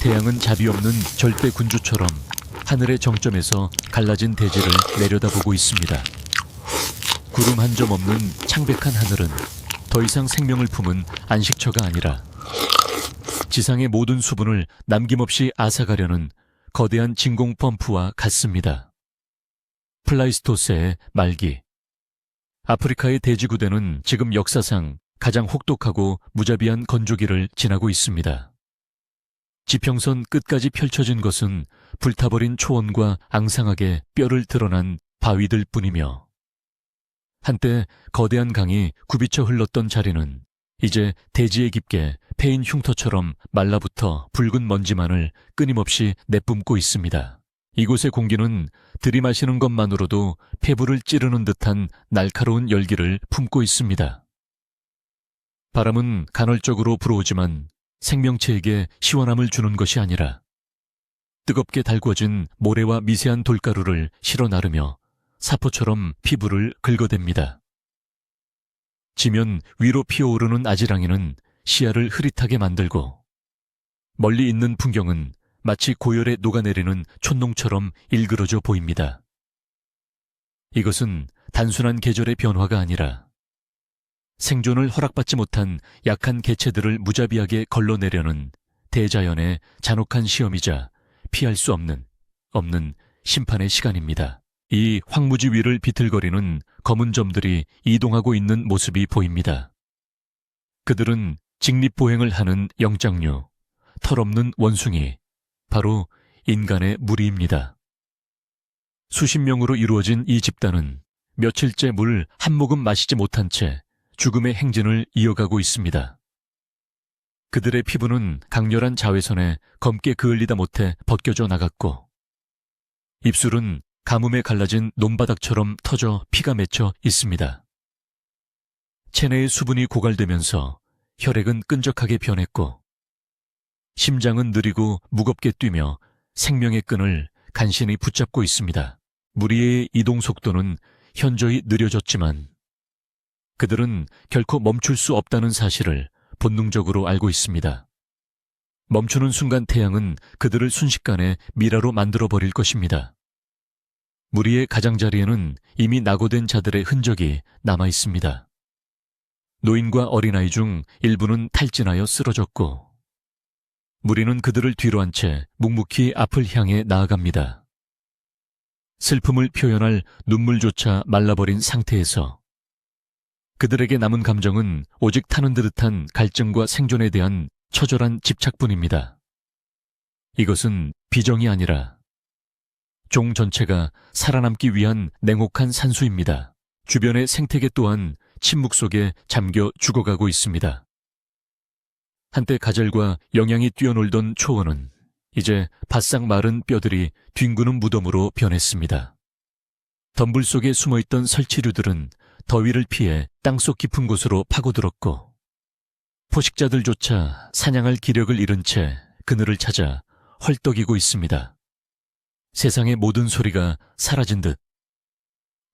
태양은 자비 없는 절대 군주처럼 하늘의 정점에서 갈라진 대지를 내려다보고 있습니다. 구름 한 점 없는 창백한 하늘은 더 이상 생명을 품은 안식처가 아니라 지상의 모든 수분을 남김없이 앗아가려는 거대한 진공 펌프와 같습니다. 플라이스토세의 말기. 아프리카의 대지구대는 지금 역사상 가장 혹독하고 무자비한 건조기를 지나고 있습니다. 지평선 끝까지 펼쳐진 것은 불타버린 초원과 앙상하게 뼈를 드러난 바위들 뿐이며 한때 거대한 강이 굽이쳐 흘렀던 자리는 이제 대지에 깊게 패인 흉터처럼 말라붙어 붉은 먼지만을 끊임없이 내뿜고 있습니다. 이곳의 공기는 들이마시는 것만으로도 폐부를 찌르는 듯한 날카로운 열기를 품고 있습니다. 바람은 간헐적으로 불어오지만 생명체에게 시원함을 주는 것이 아니라 뜨겁게 달궈진 모래와 미세한 돌가루를 실어 나르며 사포처럼 피부를 긁어댑니다. 지면 위로 피어오르는 아지랑이는 시야를 흐릿하게 만들고 멀리 있는 풍경은 마치 고열에 녹아내리는 촛농처럼 일그러져 보입니다. 이것은 단순한 계절의 변화가 아니라 생존을 허락받지 못한 약한 개체들을 무자비하게 걸러내려는 대자연의 잔혹한 시험이자 피할 수 없는 심판의 시간입니다. 이 황무지 위를 비틀거리는 검은 점들이 이동하고 있는 모습이 보입니다. 그들은 직립보행을 하는 영장류, 털없는 원숭이, 바로 인간의 무리입니다. 수십 명으로 이루어진 이 집단은 며칠째 물 한 모금 마시지 못한 채 죽음의 행진을 이어가고 있습니다. 그들의 피부는 강렬한 자외선에 검게 그을리다 못해 벗겨져 나갔고 입술은 가뭄에 갈라진 논바닥처럼 터져 피가 맺혀 있습니다. 체내의 수분이 고갈되면서 혈액은 끈적하게 변했고 심장은 느리고 무겁게 뛰며 생명의 끈을 간신히 붙잡고 있습니다. 무리의 이동 속도는 현저히 느려졌지만 그들은 결코 멈출 수 없다는 사실을 본능적으로 알고 있습니다. 멈추는 순간 태양은 그들을 순식간에 미라로 만들어버릴 것입니다. 무리의 가장자리에는 이미 낙오된 자들의 흔적이 남아 있습니다. 노인과 어린아이 중 일부는 탈진하여 쓰러졌고 무리는 그들을 뒤로 한 채 묵묵히 앞을 향해 나아갑니다. 슬픔을 표현할 눈물조차 말라버린 상태에서 그들에게 남은 감정은 오직 타는 듯한 갈증과 생존에 대한 처절한 집착뿐입니다. 이것은 비정이 아니라 종 전체가 살아남기 위한 냉혹한 산수입니다. 주변의 생태계 또한 침묵 속에 잠겨 죽어가고 있습니다. 한때 가젤과 영양이 뛰어놀던 초원은 이제 바싹 마른 뼈들이 뒹구는 무덤으로 변했습니다. 덤불 속에 숨어있던 설치류들은 더위를 피해 땅속 깊은 곳으로 파고들었고 포식자들조차 사냥할 기력을 잃은 채 그늘을 찾아 헐떡이고 있습니다. 세상의 모든 소리가 사라진 듯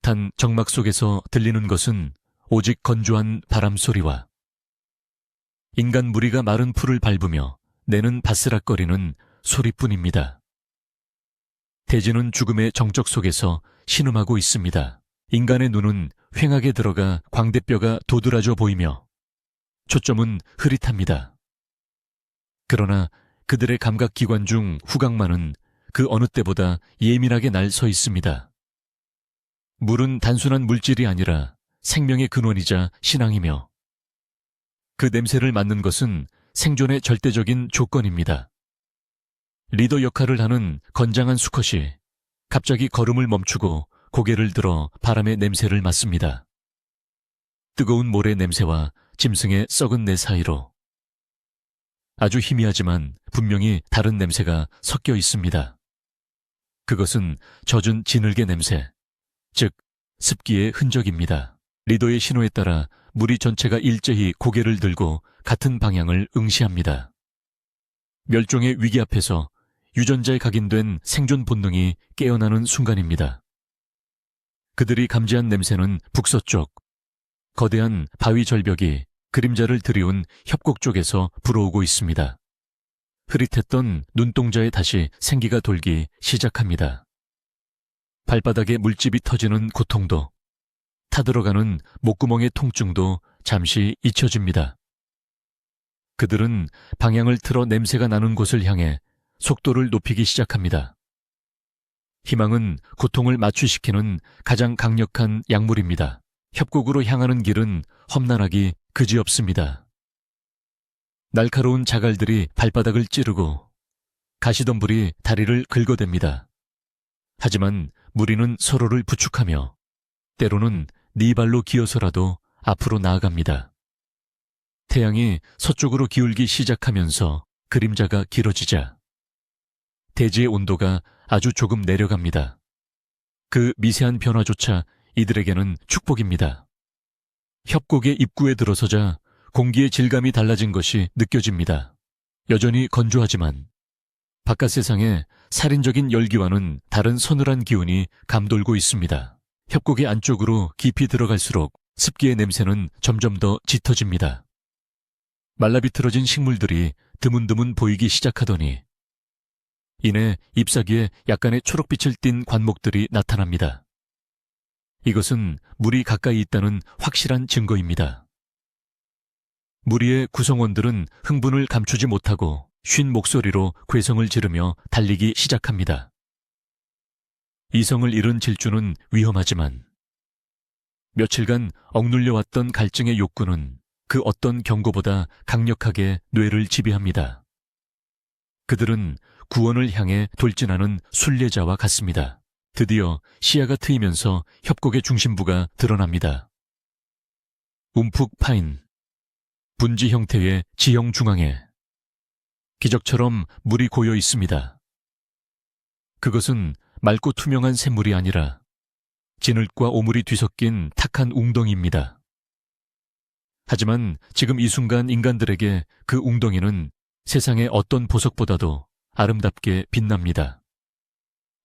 단 정막 속에서 들리는 것은 오직 건조한 바람 소리와 인간 무리가 마른 풀을 밟으며 내는 바스락거리는 소리뿐입니다. 대지는 죽음의 정적 속에서 신음하고 있습니다. 인간의 눈은 휑하게 들어가 광대뼈가 도드라져 보이며 초점은 흐릿합니다. 그러나 그들의 감각기관 중 후각만은 그 어느 때보다 예민하게 날 서 있습니다. 물은 단순한 물질이 아니라 생명의 근원이자 신앙이며 그 냄새를 맡는 것은 생존의 절대적인 조건입니다. 리더 역할을 하는 건장한 수컷이 갑자기 걸음을 멈추고 고개를 들어 바람의 냄새를 맡습니다. 뜨거운 모래 냄새와 짐승의 썩은 내 사이로 아주 희미하지만 분명히 다른 냄새가 섞여 있습니다. 그것은 젖은 진흙의 냄새, 즉 습기의 흔적입니다. 리더의 신호에 따라 무리 전체가 일제히 고개를 들고 같은 방향을 응시합니다. 멸종의 위기 앞에서 유전자에 각인된 생존 본능이 깨어나는 순간입니다. 그들이 감지한 냄새는 북서쪽, 거대한 바위 절벽이 그림자를 드리운 협곡 쪽에서 불어오고 있습니다. 흐릿했던 눈동자에 다시 생기가 돌기 시작합니다. 발바닥에 물집이 터지는 고통도, 타들어가는 목구멍의 통증도 잠시 잊혀집니다. 그들은 방향을 틀어 냄새가 나는 곳을 향해 속도를 높이기 시작합니다. 희망은 고통을 마취시키는 가장 강력한 약물입니다. 협곡으로 향하는 길은 험난하기 그지없습니다. 날카로운 자갈들이 발바닥을 찌르고 가시덤불이 다리를 긁어댑니다. 하지만 무리는 서로를 부축하며 때로는 네 발로 기어서라도 앞으로 나아갑니다. 태양이 서쪽으로 기울기 시작하면서 그림자가 길어지자 대지의 온도가 아주 조금 내려갑니다. 그 미세한 변화조차 이들에게는 축복입니다. 협곡의 입구에 들어서자 공기의 질감이 달라진 것이 느껴집니다. 여전히 건조하지만 바깥 세상에 살인적인 열기와는 다른 서늘한 기운이 감돌고 있습니다. 협곡의 안쪽으로 깊이 들어갈수록 습기의 냄새는 점점 더 짙어집니다. 말라비틀어진 식물들이 드문드문 보이기 시작하더니 이내 잎사귀에 약간의 초록빛을 띤 관목들이 나타납니다. 이것은 물이 가까이 있다는 확실한 증거입니다. 무리의 구성원들은 흥분을 감추지 못하고 쉰 목소리로 괴성을 지르며 달리기 시작합니다. 이성을 잃은 질주는 위험하지만 며칠간 억눌려왔던 갈증의 욕구는 그 어떤 경고보다 강력하게 뇌를 지배합니다. 그들은 구원을 향해 돌진하는 순례자와 같습니다. 드디어 시야가 트이면서 협곡의 중심부가 드러납니다. 움푹 파인 분지 형태의 지형 중앙에 기적처럼 물이 고여 있습니다. 그것은 맑고 투명한 샘물이 아니라 진흙과 오물이 뒤섞인 탁한 웅덩이입니다. 하지만 지금 이 순간 인간들에게 그 웅덩이는 세상의 어떤 보석보다도 아름답게 빛납니다.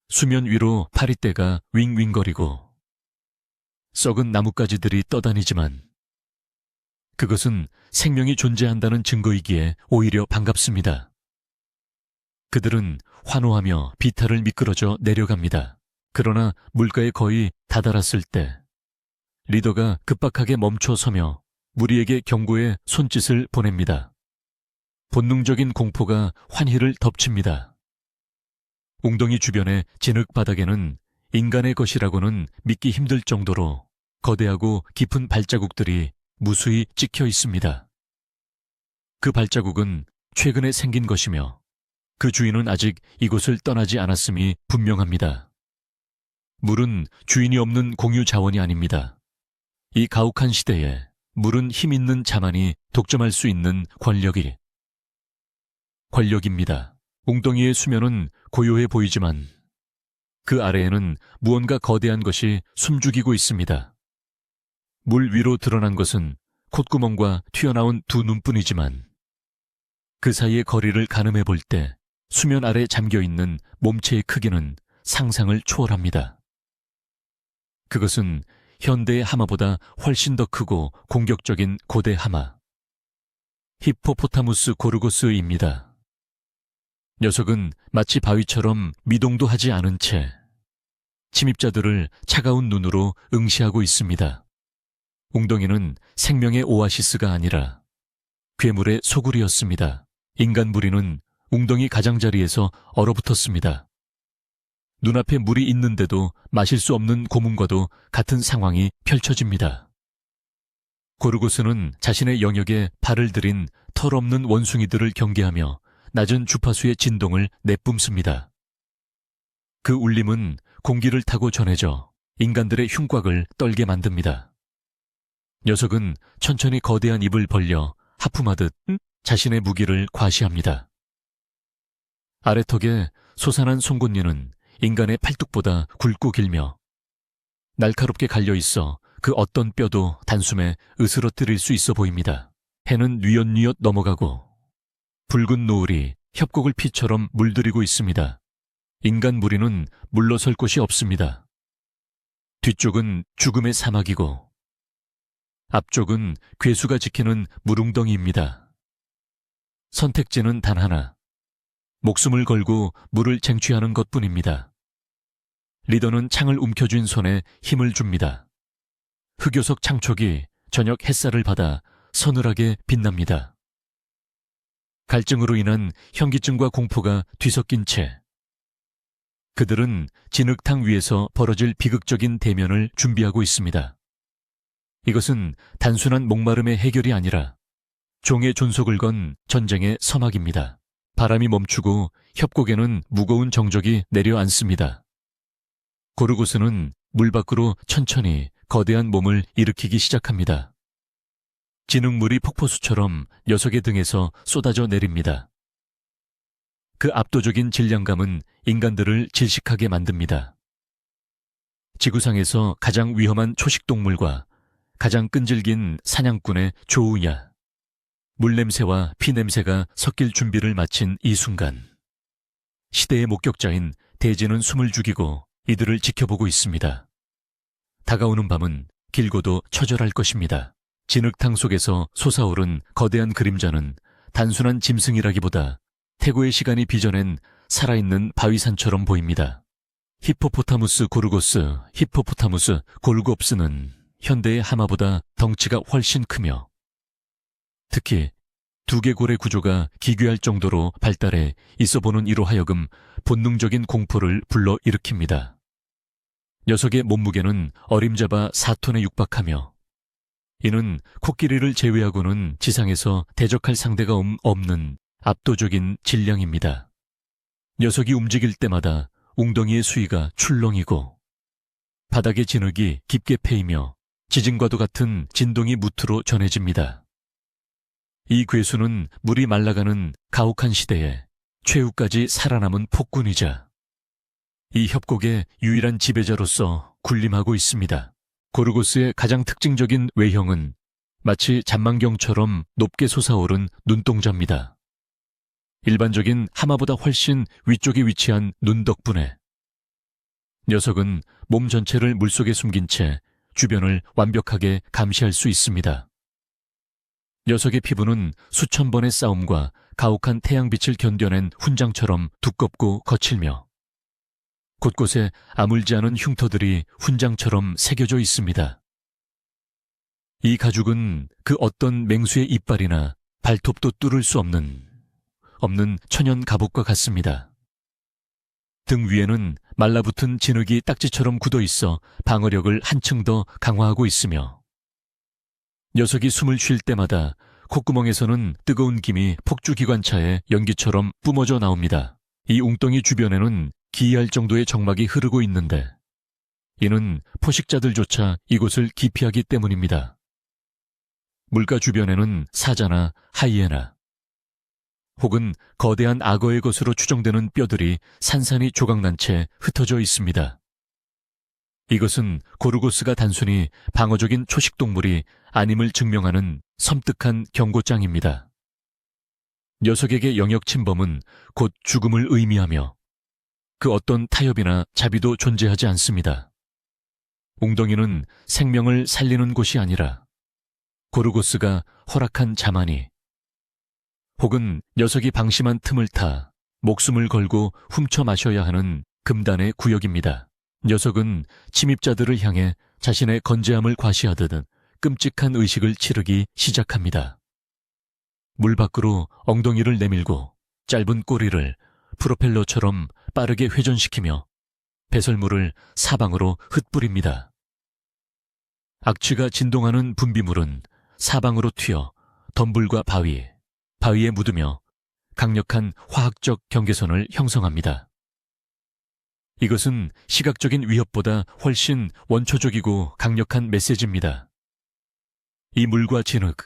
수면 위로 파리떼가 윙윙거리고 썩은 나뭇가지들이 떠다니지만 그것은 생명이 존재한다는 증거이기에 오히려 반갑습니다. 그들은 환호하며 비탈을 미끄러져 내려갑니다. 그러나 물가에 거의 다다랐을 때 리더가 급박하게 멈춰서며 무리에게 경고의 손짓을 보냅니다. 본능적인 공포가 환희를 덮칩니다. 웅덩이 주변의 진흙 바닥에는 인간의 것이라고는 믿기 힘들 정도로 거대하고 깊은 발자국들이 무수히 찍혀 있습니다. 그 발자국은 최근에 생긴 것이며 그 주인은 아직 이곳을 떠나지 않았음이 분명합니다. 물은 주인이 없는 공유 자원이 아닙니다. 이 가혹한 시대에 물은 힘 있는 자만이 독점할 수 있는 권력입니다. 웅덩이의 수면은 고요해 보이지만 그 아래에는 무언가 거대한 것이 숨죽이고 있습니다. 물 위로 드러난 것은 콧구멍과 튀어나온 두 눈뿐이지만 그 사이의 거리를 가늠해 볼 때 수면 아래 잠겨있는 몸체의 크기는 상상을 초월합니다. 그것은 현대의 하마보다 훨씬 더 크고 공격적인 고대 하마, 히포포타무스 고르고스입니다. 녀석은 마치 바위처럼 미동도 하지 않은 채 침입자들을 차가운 눈으로 응시하고 있습니다. 웅덩이는 생명의 오아시스가 아니라 괴물의 소굴이었습니다. 인간 무리는 웅덩이 가장자리에서 얼어붙었습니다. 눈앞에 물이 있는데도 마실 수 없는 고문과도 같은 상황이 펼쳐집니다. 고르고스는 자신의 영역에 발을 들인 털없는 원숭이들을 경계하며 낮은 주파수의 진동을 내뿜습니다. 그 울림은 공기를 타고 전해져 인간들의 흉곽을 떨게 만듭니다. 녀석은 천천히 거대한 입을 벌려 하품하듯 자신의 무기를 과시합니다. 아래턱에 솟아난 송곳니는 인간의 팔뚝보다 굵고 길며 날카롭게 갈려있어 그 어떤 뼈도 단숨에 으스러뜨릴 수 있어 보입니다. 해는 뉘엿뉘엿 넘어가고 붉은 노을이 협곡을 피처럼 물들이고 있습니다. 인간 무리는 물러설 곳이 없습니다. 뒤쪽은 죽음의 사막이고 앞쪽은 괴수가 지키는 물웅덩이입니다. 선택지는 단 하나, 목숨을 걸고 물을 쟁취하는 것뿐입니다. 리더는 창을 움켜쥔 손에 힘을 줍니다. 흑요석 창촉이 저녁 햇살을 받아 서늘하게 빛납니다. 갈증으로 인한 현기증과 공포가 뒤섞인 채 그들은 진흙탕 위에서 벌어질 비극적인 대면을 준비하고 있습니다. 이것은 단순한 목마름의 해결이 아니라 종의 존속을 건 전쟁의 서막입니다. 바람이 멈추고 협곡에는 무거운 정적이 내려앉습니다. 고르고스는 물 밖으로 천천히 거대한 몸을 일으키기 시작합니다. 진흙물이 폭포수처럼 녀석의 등에서 쏟아져 내립니다. 그 압도적인 질량감은 인간들을 질식하게 만듭니다. 지구상에서 가장 위험한 초식동물과 가장 끈질긴 사냥꾼의 조우야. 물냄새와 피냄새가 섞일 준비를 마친 이 순간 시대의 목격자인 대지는 숨을 죽이고 이들을 지켜보고 있습니다. 다가오는 밤은 길고도 처절할 것입니다. 진흙탕 속에서 솟아오른 거대한 그림자는 단순한 짐승이라기보다 태고의 시간이 빚어낸 살아있는 바위산처럼 보입니다. 히포포타무스 고르고스, 히포포타무스 골곱스는 현대의 하마보다 덩치가 훨씬 크며 특히 두개골의 구조가 기괴할 정도로 발달해 있어보는 이로 하여금 본능적인 공포를 불러일으킵니다. 녀석의 몸무게는 어림잡아 4톤에 육박하며 이는 코끼리를 제외하고는 지상에서 대적할 상대가 없는 압도적인 질량입니다. 녀석이 움직일 때마다 웅덩이의 수위가 출렁이고 바닥의 진흙이 깊게 패이며 지진과도 같은 진동이 무트로 전해집니다. 이 괴수는 물이 말라가는 가혹한 시대에 최후까지 살아남은 폭군이자 이 협곡의 유일한 지배자로서 군림하고 있습니다. 고르고스의 가장 특징적인 외형은 마치 잔망경처럼 높게 솟아오른 눈동자입니다. 일반적인 하마보다 훨씬 위쪽에 위치한 눈 덕분에 녀석은 몸 전체를 물속에 숨긴 채 주변을 완벽하게 감시할 수 있습니다. 녀석의 피부는 수천 번의 싸움과 가혹한 태양빛을 견뎌낸 훈장처럼 두껍고 거칠며 곳곳에 아물지 않은 흉터들이 훈장처럼 새겨져 있습니다. 이 가죽은 그 어떤 맹수의 이빨이나 발톱도 뚫을 수 없는 천연 갑옷과 같습니다. 등 위에는 말라붙은 진흙이 딱지처럼 굳어 있어 방어력을 한층 더 강화하고 있으며 녀석이 숨을 쉴 때마다 콧구멍에서는 뜨거운 김이 폭주기관차의 연기처럼 뿜어져 나옵니다. 이 웅덩이 주변에는 기이할 정도의 정막이 흐르고 있는데 이는 포식자들조차 이곳을 기피하기 때문입니다. 물가 주변에는 사자나 하이에나 혹은 거대한 악어의 것으로 추정되는 뼈들이 산산이 조각난 채 흩어져 있습니다. 이것은 고르고스가 단순히 방어적인 초식동물이 아님을 증명하는 섬뜩한 경고장입니다. 녀석에게 영역 침범은 곧 죽음을 의미하며 그 어떤 타협이나 자비도 존재하지 않습니다. 웅덩이는 생명을 살리는 곳이 아니라 고르고스가 허락한 자만이 혹은 녀석이 방심한 틈을 타 목숨을 걸고 훔쳐 마셔야 하는 금단의 구역입니다. 녀석은 침입자들을 향해 자신의 건재함을 과시하듯 끔찍한 의식을 치르기 시작합니다. 물 밖으로 엉덩이를 내밀고 짧은 꼬리를 프로펠러처럼 빠르게 회전시키며 배설물을 사방으로 흩뿌립니다. 악취가 진동하는 분비물은 사방으로 튀어 덤불과 바위에 묻으며 강력한 화학적 경계선을 형성합니다. 이것은 시각적인 위협보다 훨씬 원초적이고 강력한 메시지입니다. 이 물과 진흙,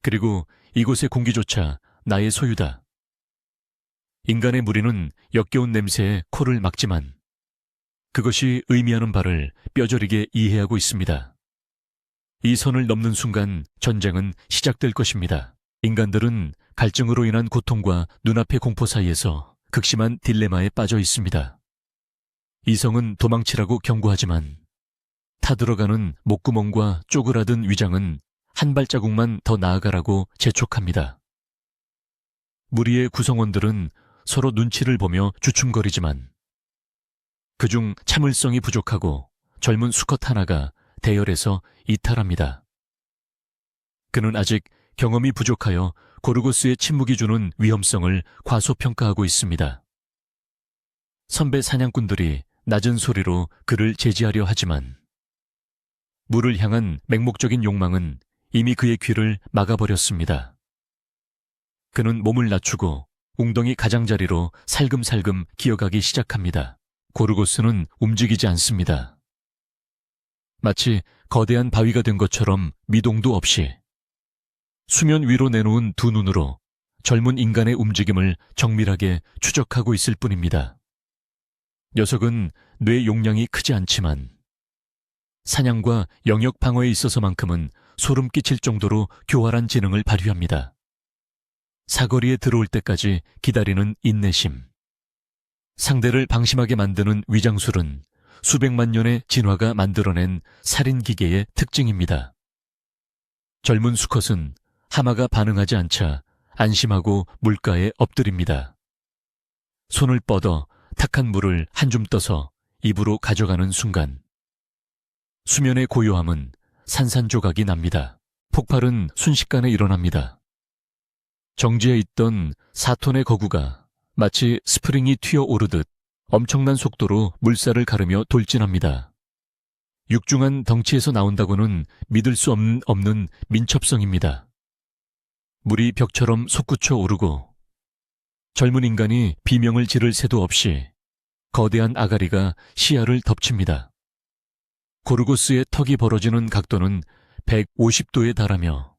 그리고 이곳의 공기조차 나의 소유다. 인간의 무리는 역겨운 냄새에 코를 막지만 그것이 의미하는 바를 뼈저리게 이해하고 있습니다. 이 선을 넘는 순간 전쟁은 시작될 것입니다. 인간들은 갈증으로 인한 고통과 눈앞의 공포 사이에서 극심한 딜레마에 빠져 있습니다. 이성은 도망치라고 경고하지만 타들어가는 목구멍과 쪼그라든 위장은 한 발자국만 더 나아가라고 재촉합니다. 무리의 구성원들은 서로 눈치를 보며 주춤거리지만 그중 참을성이 부족하고 젊은 수컷 하나가 대열에서 이탈합니다. 그는 아직 경험이 부족하여 고르고스의 침묵이 주는 위험성을 과소평가하고 있습니다. 선배 사냥꾼들이 낮은 소리로 그를 제지하려 하지만 물을 향한 맹목적인 욕망은 이미 그의 귀를 막아버렸습니다. 그는 몸을 낮추고 웅덩이 가장자리로 살금살금 기어가기 시작합니다. 고르고스는 움직이지 않습니다. 마치 거대한 바위가 된 것처럼 미동도 없이 수면 위로 내놓은 두 눈으로 젊은 인간의 움직임을 정밀하게 추적하고 있을 뿐입니다. 녀석은 뇌 용량이 크지 않지만 사냥과 영역 방어에 있어서만큼은 소름 끼칠 정도로 교활한 지능을 발휘합니다. 사거리에 들어올 때까지 기다리는 인내심, 상대를 방심하게 만드는 위장술은 수백만 년의 진화가 만들어낸 살인기계의 특징입니다. 젊은 수컷은 하마가 반응하지 않자 안심하고 물가에 엎드립니다. 손을 뻗어 탁한 물을 한 줌 떠서 입으로 가져가는 순간 수면의 고요함은 산산조각이 납니다. 폭발은 순식간에 일어납니다. 정지해 있던 4톤의 거구가 마치 스프링이 튀어오르듯 엄청난 속도로 물살을 가르며 돌진합니다. 육중한 덩치에서 나온다고는 믿을 수 없는 민첩성입니다. 물이 벽처럼 솟구쳐 오르고 젊은 인간이 비명을 지를 새도 없이 거대한 아가리가 시야를 덮칩니다. 고르고스의 턱이 벌어지는 각도는 150도에 달하며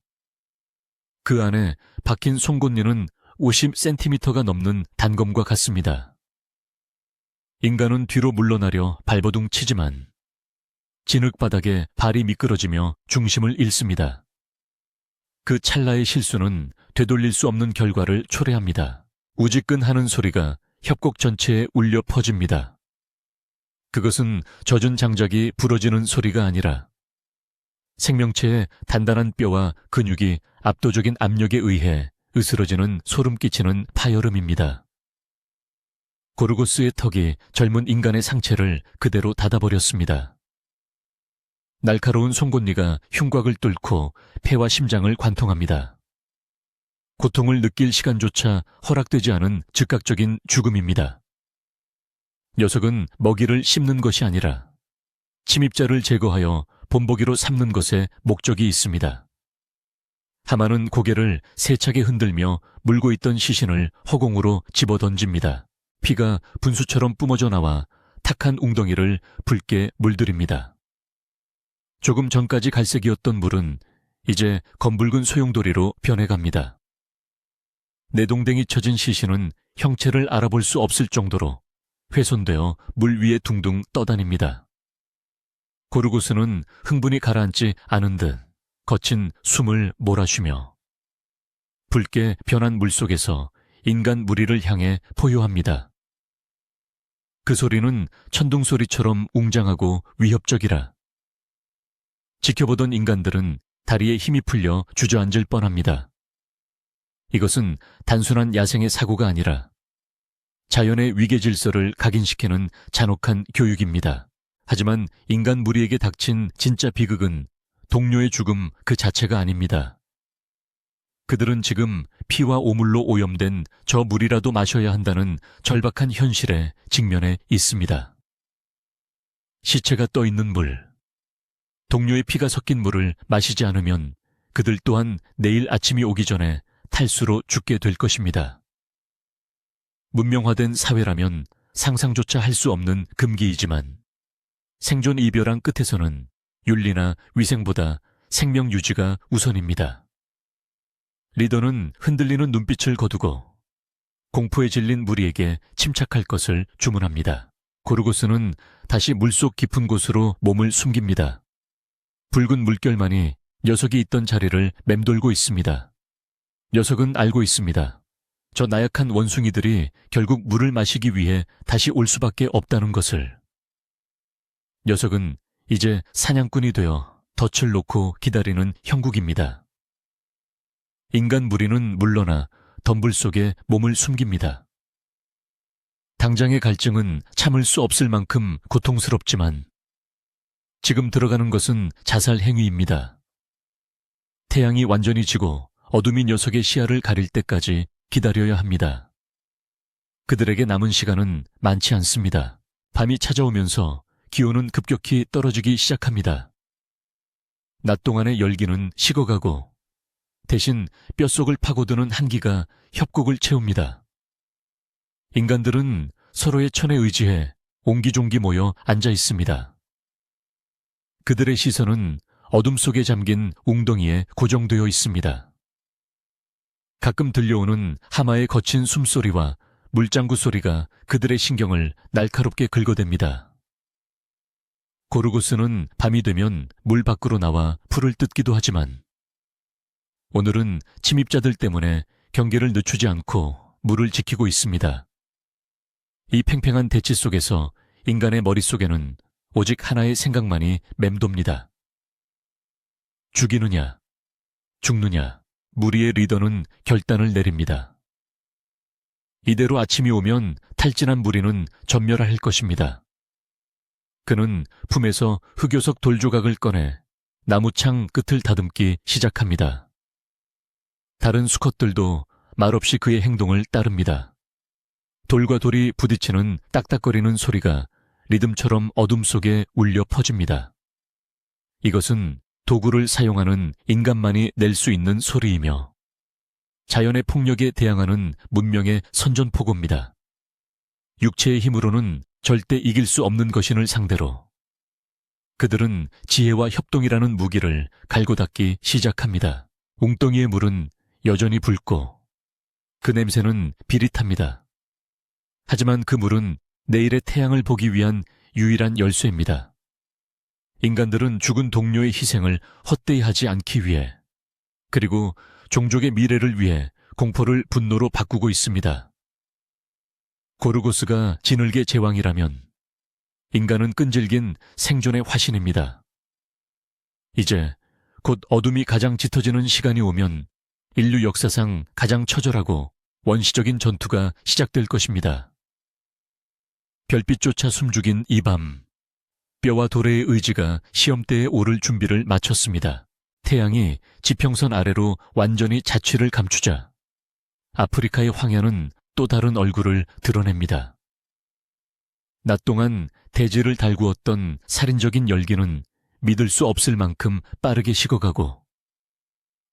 그 안에 박힌 송곳니는 50cm가 넘는 단검과 같습니다. 인간은 뒤로 물러나려 발버둥 치지만 진흙바닥에 발이 미끄러지며 중심을 잃습니다. 그 찰나의 실수는 되돌릴 수 없는 결과를 초래합니다. 우지끈하는 소리가 협곡 전체에 울려 퍼집니다. 그것은 젖은 장작이 부러지는 소리가 아니라 생명체의 단단한 뼈와 근육이 압도적인 압력에 의해 으스러지는 소름 끼치는 파열음입니다. 고르고스의 턱이 젊은 인간의 상체를 그대로 닫아버렸습니다. 날카로운 송곳니가 흉곽을 뚫고 폐와 심장을 관통합니다. 고통을 느낄 시간조차 허락되지 않은 즉각적인 죽음입니다. 녀석은 먹이를 씹는 것이 아니라 침입자를 제거하여 본보기로 삼는 것에 목적이 있습니다. 하마는 고개를 세차게 흔들며 물고 있던 시신을 허공으로 집어던집니다. 피가 분수처럼 뿜어져 나와 탁한 웅덩이를 붉게 물들입니다. 조금 전까지 갈색이었던 물은 이제 검붉은 소용돌이로 변해갑니다. 내동댕이 쳐진 시신은 형체를 알아볼 수 없을 정도로 훼손되어 물 위에 둥둥 떠다닙니다. 고르고스는 흥분이 가라앉지 않은 듯 거친 숨을 몰아쉬며 붉게 변한 물속에서 인간 무리를 향해 포효합니다. 그 소리는 천둥소리처럼 웅장하고 위협적이라 지켜보던 인간들은 다리에 힘이 풀려 주저앉을 뻔합니다. 이것은 단순한 야생의 사고가 아니라 자연의 위계 질서를 각인시키는 잔혹한 교육입니다. 하지만 인간 무리에게 닥친 진짜 비극은 동료의 죽음 그 자체가 아닙니다. 그들은 지금 피와 오물로 오염된 저 물이라도 마셔야 한다는 절박한 현실에 직면해 있습니다. 시체가 떠 있는 물, 동료의 피가 섞인 물을 마시지 않으면 그들 또한 내일 아침이 오기 전에 탈수로 죽게 될 것입니다. 문명화된 사회라면 상상조차 할 수 없는 금기이지만 생존 이별한 끝에서는 윤리나 위생보다 생명 유지가 우선입니다. 리더는 흔들리는 눈빛을 거두고 공포에 질린 무리에게 침착할 것을 주문합니다. 고르고스는 다시 물속 깊은 곳으로 몸을 숨깁니다. 붉은 물결만이 녀석이 있던 자리를 맴돌고 있습니다. 녀석은 알고 있습니다. 저 나약한 원숭이들이 결국 물을 마시기 위해 다시 올 수밖에 없다는 것을. 녀석은 이제 사냥꾼이 되어 덫을 놓고 기다리는 형국입니다. 인간 무리는 물러나 덤불 속에 몸을 숨깁니다. 당장의 갈증은 참을 수 없을 만큼 고통스럽지만 지금 들어가는 것은 자살 행위입니다. 태양이 완전히 지고 어둠이 녀석의 시야를 가릴 때까지 기다려야 합니다. 그들에게 남은 시간은 많지 않습니다. 밤이 찾아오면서 기온은 급격히 떨어지기 시작합니다. 낮 동안의 열기는 식어가고 대신 뼛속을 파고드는 한기가 협곡을 채웁니다. 인간들은 서로의 천에 의지해 옹기종기 모여 앉아 있습니다. 그들의 시선은 어둠 속에 잠긴 웅덩이에 고정되어 있습니다. 가끔 들려오는 하마의 거친 숨소리와 물장구 소리가 그들의 신경을 날카롭게 긁어댑니다. 고르고스는 밤이 되면 물 밖으로 나와 풀을 뜯기도 하지만 오늘은 침입자들 때문에 경계를 늦추지 않고 물을 지키고 있습니다. 이 팽팽한 대치 속에서 인간의 머릿속에는 오직 하나의 생각만이 맴돕니다. 죽이느냐, 죽느냐, 무리의 리더는 결단을 내립니다. 이대로 아침이 오면 탈진한 무리는 전멸할 것입니다. 그는 품에서 흑요석 돌조각을 꺼내 나무창 끝을 다듬기 시작합니다. 다른 수컷들도 말없이 그의 행동을 따릅니다. 돌과 돌이 부딪히는 딱딱거리는 소리가 리듬처럼 어둠 속에 울려 퍼집니다. 이것은 도구를 사용하는 인간만이 낼 수 있는 소리이며 자연의 폭력에 대항하는 문명의 선전포고입니다. 육체의 힘으로는 절대 이길 수 없는 것인을 상대로 그들은 지혜와 협동이라는 무기를 갈고 닦기 시작합니다. 웅덩이의 물은 여전히 붉고 그 냄새는 비릿합니다. 하지만 그 물은 내일의 태양을 보기 위한 유일한 열쇠입니다. 인간들은 죽은 동료의 희생을 헛되이 하지 않기 위해 그리고 종족의 미래를 위해 공포를 분노로 바꾸고 있습니다. 고르고스가 진흙의 제왕이라면 인간은 끈질긴 생존의 화신입니다. 이제 곧 어둠이 가장 짙어지는 시간이 오면 인류 역사상 가장 처절하고 원시적인 전투가 시작될 것입니다. 별빛조차 숨죽인 이 밤, 뼈와 돌의 의지가 시험대에 오를 준비를 마쳤습니다. 태양이 지평선 아래로 완전히 자취를 감추자 아프리카의 황야는 또 다른 얼굴을 드러냅니다. 낮 동안 대지를 달구었던 살인적인 열기는 믿을 수 없을 만큼 빠르게 식어가고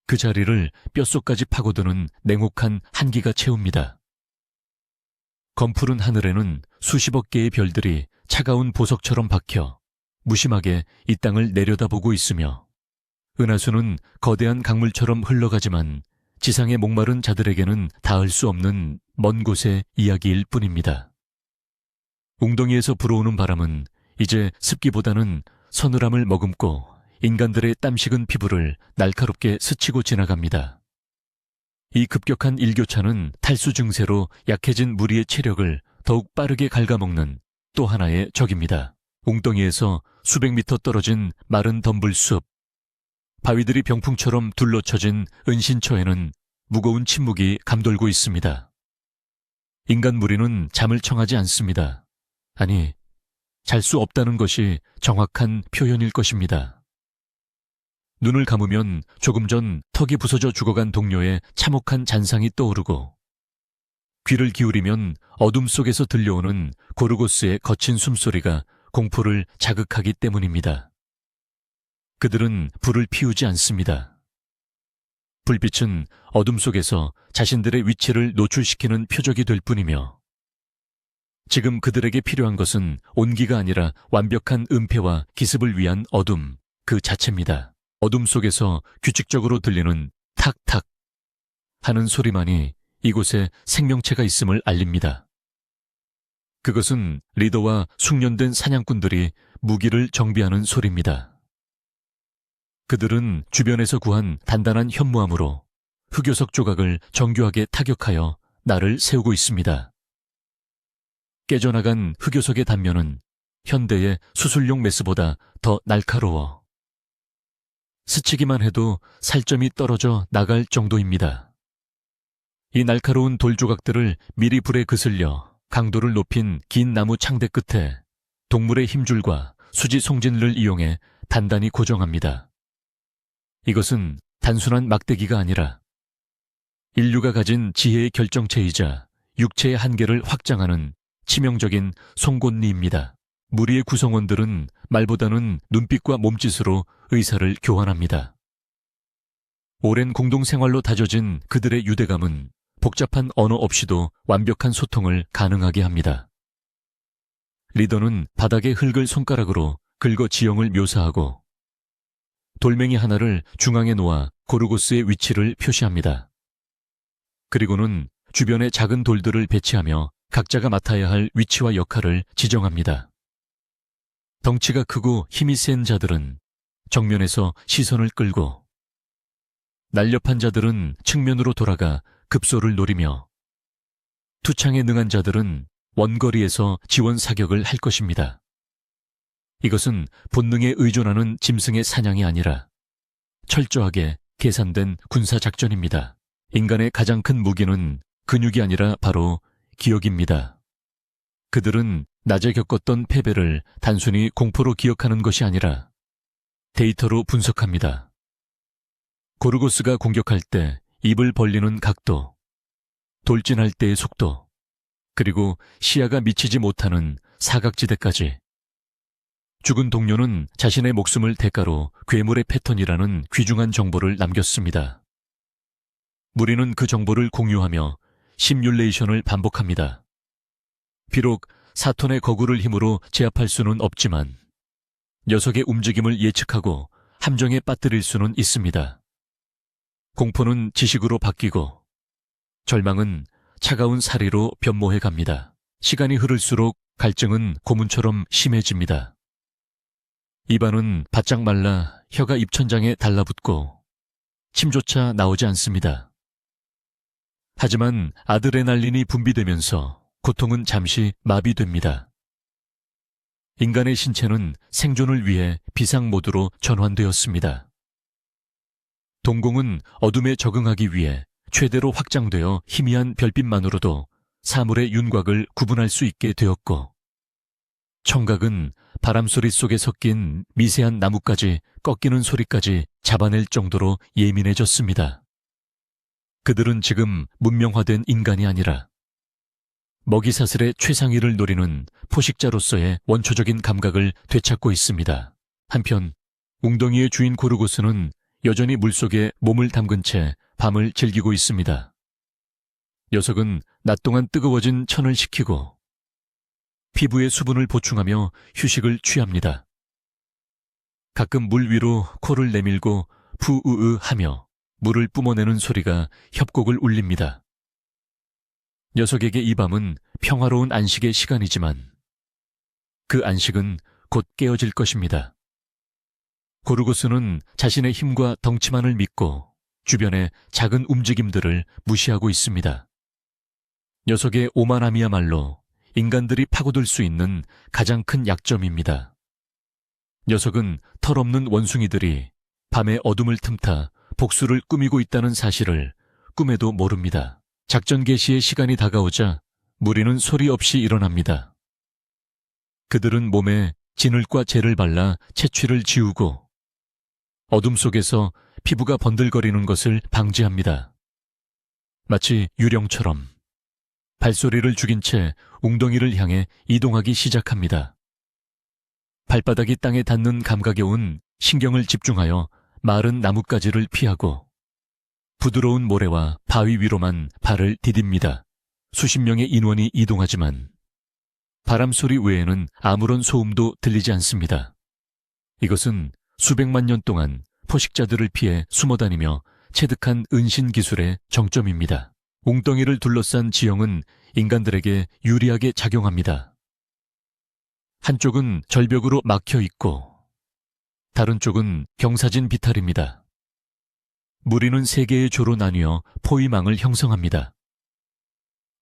그 자리를 뼛속까지 파고드는 냉혹한 한기가 채웁니다. 검푸른 하늘에는 수십억 개의 별들이 차가운 보석처럼 박혀 무심하게 이 땅을 내려다보고 있으며 은하수는 거대한 강물처럼 흘러가지만 지상의 목마른 자들에게는 닿을 수 없는 먼 곳의 이야기일 뿐입니다. 웅덩이에서 불어오는 바람은 이제 습기보다는 서늘함을 머금고 인간들의 땀식은 피부를 날카롭게 스치고 지나갑니다. 이 급격한 일교차는 탈수 증세로 약해진 무리의 체력을 더욱 빠르게 갉아먹는 또 하나의 적입니다. 웅덩이에서 수백 미터 떨어진 마른 덤불숲, 바위들이 병풍처럼 둘러쳐진 은신처에는 무거운 침묵이 감돌고 있습니다. 인간 무리는 잠을 청하지 않습니다. 아니, 잘 수 없다는 것이 정확한 표현일 것입니다. 눈을 감으면 조금 전 턱이 부서져 죽어간 동료의 참혹한 잔상이 떠오르고 귀를 기울이면 어둠 속에서 들려오는 고르고스의 거친 숨소리가 공포를 자극하기 때문입니다. 그들은 불을 피우지 않습니다. 불빛은 어둠 속에서 자신들의 위치를 노출시키는 표적이 될 뿐이며 지금 그들에게 필요한 것은 온기가 아니라 완벽한 은폐와 기습을 위한 어둠 그 자체입니다. 어둠 속에서 규칙적으로 들리는 탁탁 하는 소리만이 이곳에 생명체가 있음을 알립니다. 그것은 리더와 숙련된 사냥꾼들이 무기를 정비하는 소리입니다. 그들은 주변에서 구한 단단한 현무암으로 흑요석 조각을 정교하게 타격하여 나를 세우고 있습니다. 깨져나간 흑요석의 단면은 현대의 수술용 메스보다 더 날카로워 스치기만 해도 살점이 떨어져 나갈 정도입니다. 이 날카로운 돌 조각들을 미리 불에 그슬려 강도를 높인 긴 나무 창대 끝에 동물의 힘줄과 수지 송진을 이용해 단단히 고정합니다. 이것은 단순한 막대기가 아니라 인류가 가진 지혜의 결정체이자 육체의 한계를 확장하는 치명적인 송곳니입니다. 무리의 구성원들은 말보다는 눈빛과 몸짓으로 의사를 교환합니다. 오랜 공동생활로 다져진 그들의 유대감은 복잡한 언어 없이도 완벽한 소통을 가능하게 합니다. 리더는 바닥에 흙을 손가락으로 긁어 지형을 묘사하고 돌멩이 하나를 중앙에 놓아 고르고스의 위치를 표시합니다. 그리고는 주변에 작은 돌들을 배치하며 각자가 맡아야 할 위치와 역할을 지정합니다. 덩치가 크고 힘이 센 자들은 정면에서 시선을 끌고 날렵한 자들은 측면으로 돌아가 급소를 노리며 투창에 능한 자들은 원거리에서 지원 사격을 할 것입니다. 이것은 본능에 의존하는 짐승의 사냥이 아니라 철저하게 계산된 군사작전입니다. 인간의 가장 큰 무기는 근육이 아니라 바로 기억입니다. 그들은 낮에 겪었던 패배를 단순히 공포로 기억하는 것이 아니라 데이터로 분석합니다. 고르고스가 공격할 때 입을 벌리는 각도, 돌진할 때의 속도, 그리고 시야가 미치지 못하는 사각지대까지. 죽은 동료는 자신의 목숨을 대가로 괴물의 패턴이라는 귀중한 정보를 남겼습니다. 무리는 그 정보를 공유하며 시뮬레이션을 반복합니다. 비록 4톤의 거구를 힘으로 제압할 수는 없지만 녀석의 움직임을 예측하고 함정에 빠뜨릴 수는 있습니다. 공포는 지식으로 바뀌고 절망은 차가운 사리로 변모해 갑니다. 시간이 흐를수록 갈증은 고문처럼 심해집니다. 입안은 바짝 말라 혀가 입천장에 달라붙고 침조차 나오지 않습니다. 하지만 아드레날린이 분비되면서 고통은 잠시 마비됩니다. 인간의 신체는 생존을 위해 비상모드로 전환되었습니다. 동공은 어둠에 적응하기 위해 최대로 확장되어 희미한 별빛만으로도 사물의 윤곽을 구분할 수 있게 되었고, 청각은 바람소리 속에 섞인 미세한 나뭇가지 꺾이는 소리까지 잡아낼 정도로 예민해졌습니다. 그들은 지금 문명화된 인간이 아니라 먹이사슬의 최상위를 노리는 포식자로서의 원초적인 감각을 되찾고 있습니다. 한편 웅덩이의 주인 고르고스는 여전히 물속에 몸을 담근 채 밤을 즐기고 있습니다. 녀석은 낮 동안 뜨거워진 천을 식히고 피부에 수분을 보충하며 휴식을 취합니다. 가끔 물 위로 코를 내밀고 푸으으 하며 물을 뿜어내는 소리가 협곡을 울립니다. 녀석에게 이 밤은 평화로운 안식의 시간이지만 그 안식은 곧 깨어질 것입니다. 고르고스는 자신의 힘과 덩치만을 믿고 주변의 작은 움직임들을 무시하고 있습니다. 녀석의 오만함이야말로 인간들이 파고들 수 있는 가장 큰 약점입니다. 녀석은 털없는 원숭이들이 밤의 어둠을 틈타 복수를 꾸미고 있다는 사실을 꿈에도 모릅니다. 작전 개시의 시간이 다가오자 무리는 소리 없이 일어납니다. 그들은 몸에 진흙과 재를 발라 채취를 지우고 어둠 속에서 피부가 번들거리는 것을 방지합니다. 마치 유령처럼 발소리를 죽인 채 웅덩이를 향해 이동하기 시작합니다. 발바닥이 땅에 닿는 감각에 온 신경을 집중하여 마른 나뭇가지를 피하고 부드러운 모래와 바위 위로만 발을 디딥니다. 수십 명의 인원이 이동하지만 바람소리 외에는 아무런 소음도 들리지 않습니다. 이것은 수백만 년 동안 포식자들을 피해 숨어다니며 체득한 은신 기술의 정점입니다. 웅덩이를 둘러싼 지형은 인간들에게 유리하게 작용합니다. 한쪽은 절벽으로 막혀 있고 다른 쪽은 경사진 비탈입니다. 무리는 세 개의 조로 나뉘어 포위망을 형성합니다.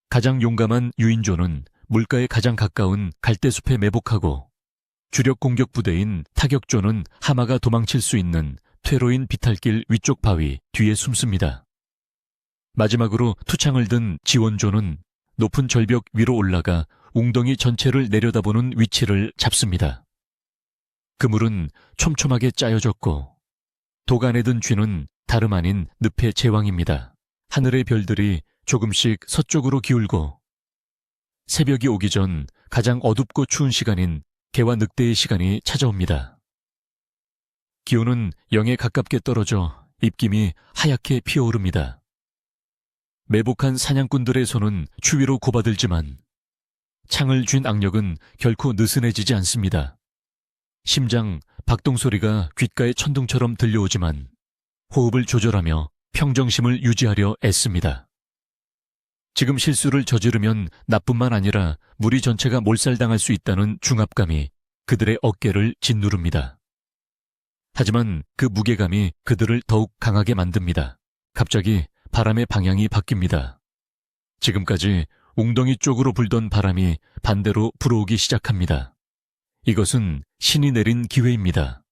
가장 용감한 유인조는 물가에 가장 가까운 갈대숲에 매복하고 주력 공격 부대인 타격조는 하마가 도망칠 수 있는 퇴로인 비탈길 위쪽 바위 뒤에 숨습니다. 마지막으로 투창을 든 지원조는 높은 절벽 위로 올라가 웅덩이 전체를 내려다보는 위치를 잡습니다. 그물은 촘촘하게 짜여졌고 독 안에 든 쥐는 다름 아닌 늪의 제왕입니다. 하늘의 별들이 조금씩 서쪽으로 기울고 새벽이 오기 전 가장 어둡고 추운 시간인 개와 늑대의 시간이 찾아옵니다. 기온은 0에 가깝게 떨어져 입김이 하얗게 피어오릅니다. 매복한 사냥꾼들의 손은 추위로 고바들지만 창을 쥔 악력은 결코 느슨해지지 않습니다. 심장 박동 소리가 귓가에 천둥처럼 들려오지만 호흡을 조절하며 평정심을 유지하려 애씁니다. 지금 실수를 저지르면 나뿐만 아니라 무리 전체가 몰살당할 수 있다는 중압감이 그들의 어깨를 짓누릅니다. 하지만 그 무게감이 그들을 더욱 강하게 만듭니다. 갑자기 바람의 방향이 바뀝니다. 지금까지 웅덩이 쪽으로 불던 바람이 반대로 불어오기 시작합니다. 이것은 신이 내린 기회입니다.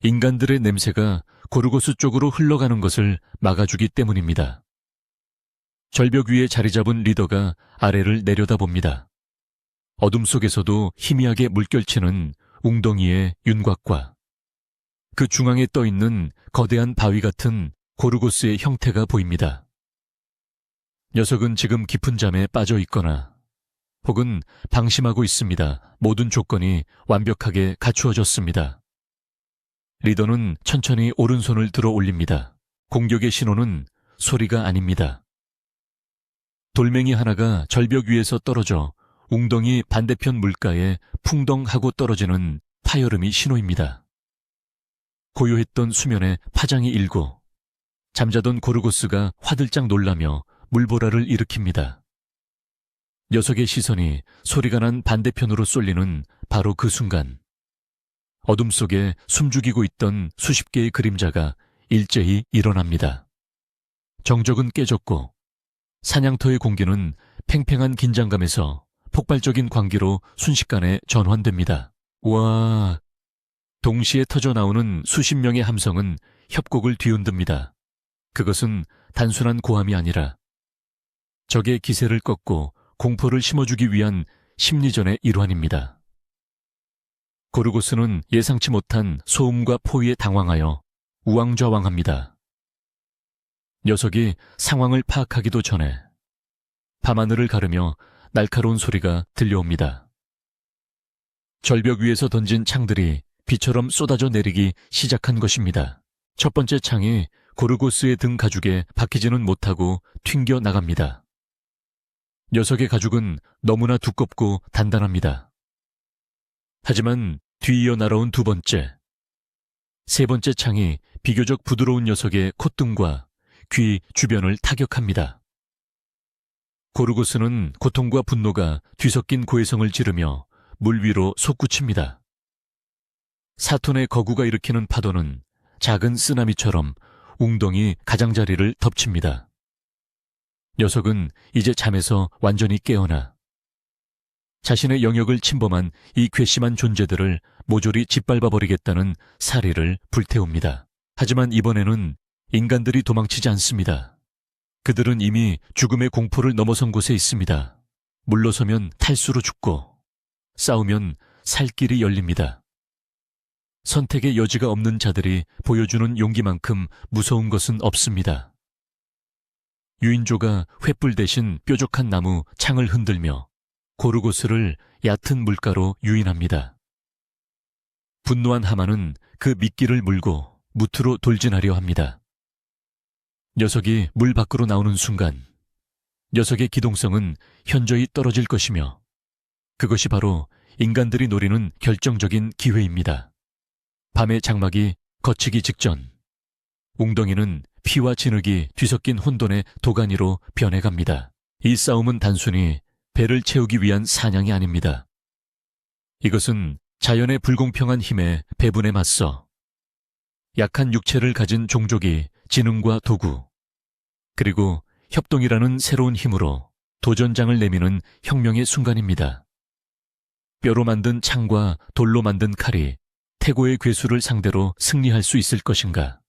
인간들의 냄새가 고르고스 쪽으로 흘러가는 것을 막아주기 때문입니다. 절벽 위에 자리 잡은 리더가 아래를 내려다봅니다. 어둠 속에서도 희미하게 물결치는 웅덩이의 윤곽과 그 중앙에 떠있는 거대한 바위 같은 고르고스의 형태가 보입니다. 녀석은 지금 깊은 잠에 빠져 있거나 혹은 방심하고 있습니다. 모든 조건이 완벽하게 갖추어졌습니다. 리더는 천천히 오른손을 들어 올립니다. 공격의 신호는 소리가 아닙니다. 돌멩이 하나가 절벽 위에서 떨어져 웅덩이 반대편 물가에 풍덩하고 떨어지는 파열음이 신호입니다. 고요했던 수면에 파장이 일고 잠자던 고르고스가 화들짝 놀라며 물보라를 일으킵니다. 녀석의 시선이 소리가 난 반대편으로 쏠리는 바로 그 순간 어둠 속에 숨죽이고 있던 수십 개의 그림자가 일제히 일어납니다. 정적은 깨졌고 사냥터의 공기는 팽팽한 긴장감에서 폭발적인 광기로 순식간에 전환됩니다. 와! 동시에 터져나오는 수십 명의 함성은 협곡을 뒤흔듭니다. 그것은 단순한 고함이 아니라 적의 기세를 꺾고 공포를 심어주기 위한 심리전의 일환입니다. 고르고스는 예상치 못한 소음과 포위에 당황하여 우왕좌왕합니다. 녀석이 상황을 파악하기도 전에 밤하늘을 가르며 날카로운 소리가 들려옵니다. 절벽 위에서 던진 창들이 비처럼 쏟아져 내리기 시작한 것입니다. 첫 번째 창이 고르고스의 등 가죽에 박히지는 못하고 튕겨 나갑니다. 녀석의 가죽은 너무나 두껍고 단단합니다. 하지만 뒤이어 날아온 두 번째, 세 번째 창이 비교적 부드러운 녀석의 콧등과 귀 주변을 타격합니다. 고르고스는 고통과 분노가 뒤섞인 고해성을 지르며 물 위로 솟구칩니다. 사톤의 거구가 일으키는 파도는 작은 쓰나미처럼 웅덩이 가장자리를 덮칩니다. 녀석은 이제 잠에서 완전히 깨어나 자신의 영역을 침범한 이 괘씸한 존재들을 모조리 짓밟아버리겠다는 사리를 불태웁니다. 하지만 이번에는 인간들이 도망치지 않습니다. 그들은 이미 죽음의 공포를 넘어선 곳에 있습니다. 물러서면 탈수로 죽고 싸우면 살 길이 열립니다. 선택의 여지가 없는 자들이 보여주는 용기만큼 무서운 것은 없습니다. 유인조가 횃불 대신 뾰족한 나무 창을 흔들며 고르고스를 얕은 물가로 유인합니다. 분노한 하마는 그 미끼를 물고 무트로 돌진하려 합니다. 녀석이 물 밖으로 나오는 순간 녀석의 기동성은 현저히 떨어질 것이며 그것이 바로 인간들이 노리는 결정적인 기회입니다. 밤의 장막이 걷히기 직전 웅덩이는 피와 진흙이 뒤섞인 혼돈의 도가니로 변해갑니다. 이 싸움은 단순히 배를 채우기 위한 사냥이 아닙니다. 이것은 자연의 불공평한 힘에 배분에 맞서 약한 육체를 가진 종족이 지능과 도구 그리고 협동이라는 새로운 힘으로 도전장을 내미는 혁명의 순간입니다. 뼈로 만든 창과 돌로 만든 칼이 태고의 괴수를 상대로 승리할 수 있을 것인가?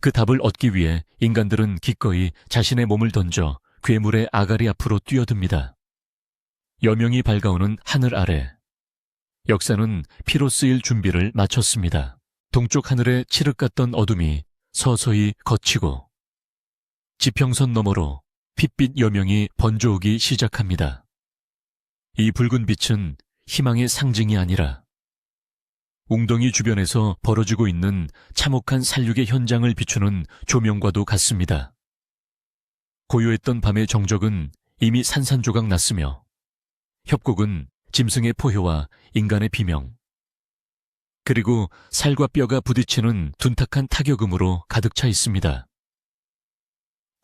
그 답을 얻기 위해 인간들은 기꺼이 자신의 몸을 던져 괴물의 아가리 앞으로 뛰어듭니다. 여명이 밝아오는 하늘 아래. 역사는 피로 쓰일 준비를 마쳤습니다. 동쪽 하늘에 칠흑 같던 어둠이 서서히 걷히고 지평선 너머로 핏빛 여명이 번져오기 시작합니다. 이 붉은 빛은 희망의 상징이 아니라 웅덩이 주변에서 벌어지고 있는 참혹한 살육의 현장을 비추는 조명과도 같습니다. 고요했던 밤의 정적은 이미 산산조각 났으며 협곡은 짐승의 포효와 인간의 비명, 그리고 살과 뼈가 부딪히는 둔탁한 타격음으로 가득 차 있습니다.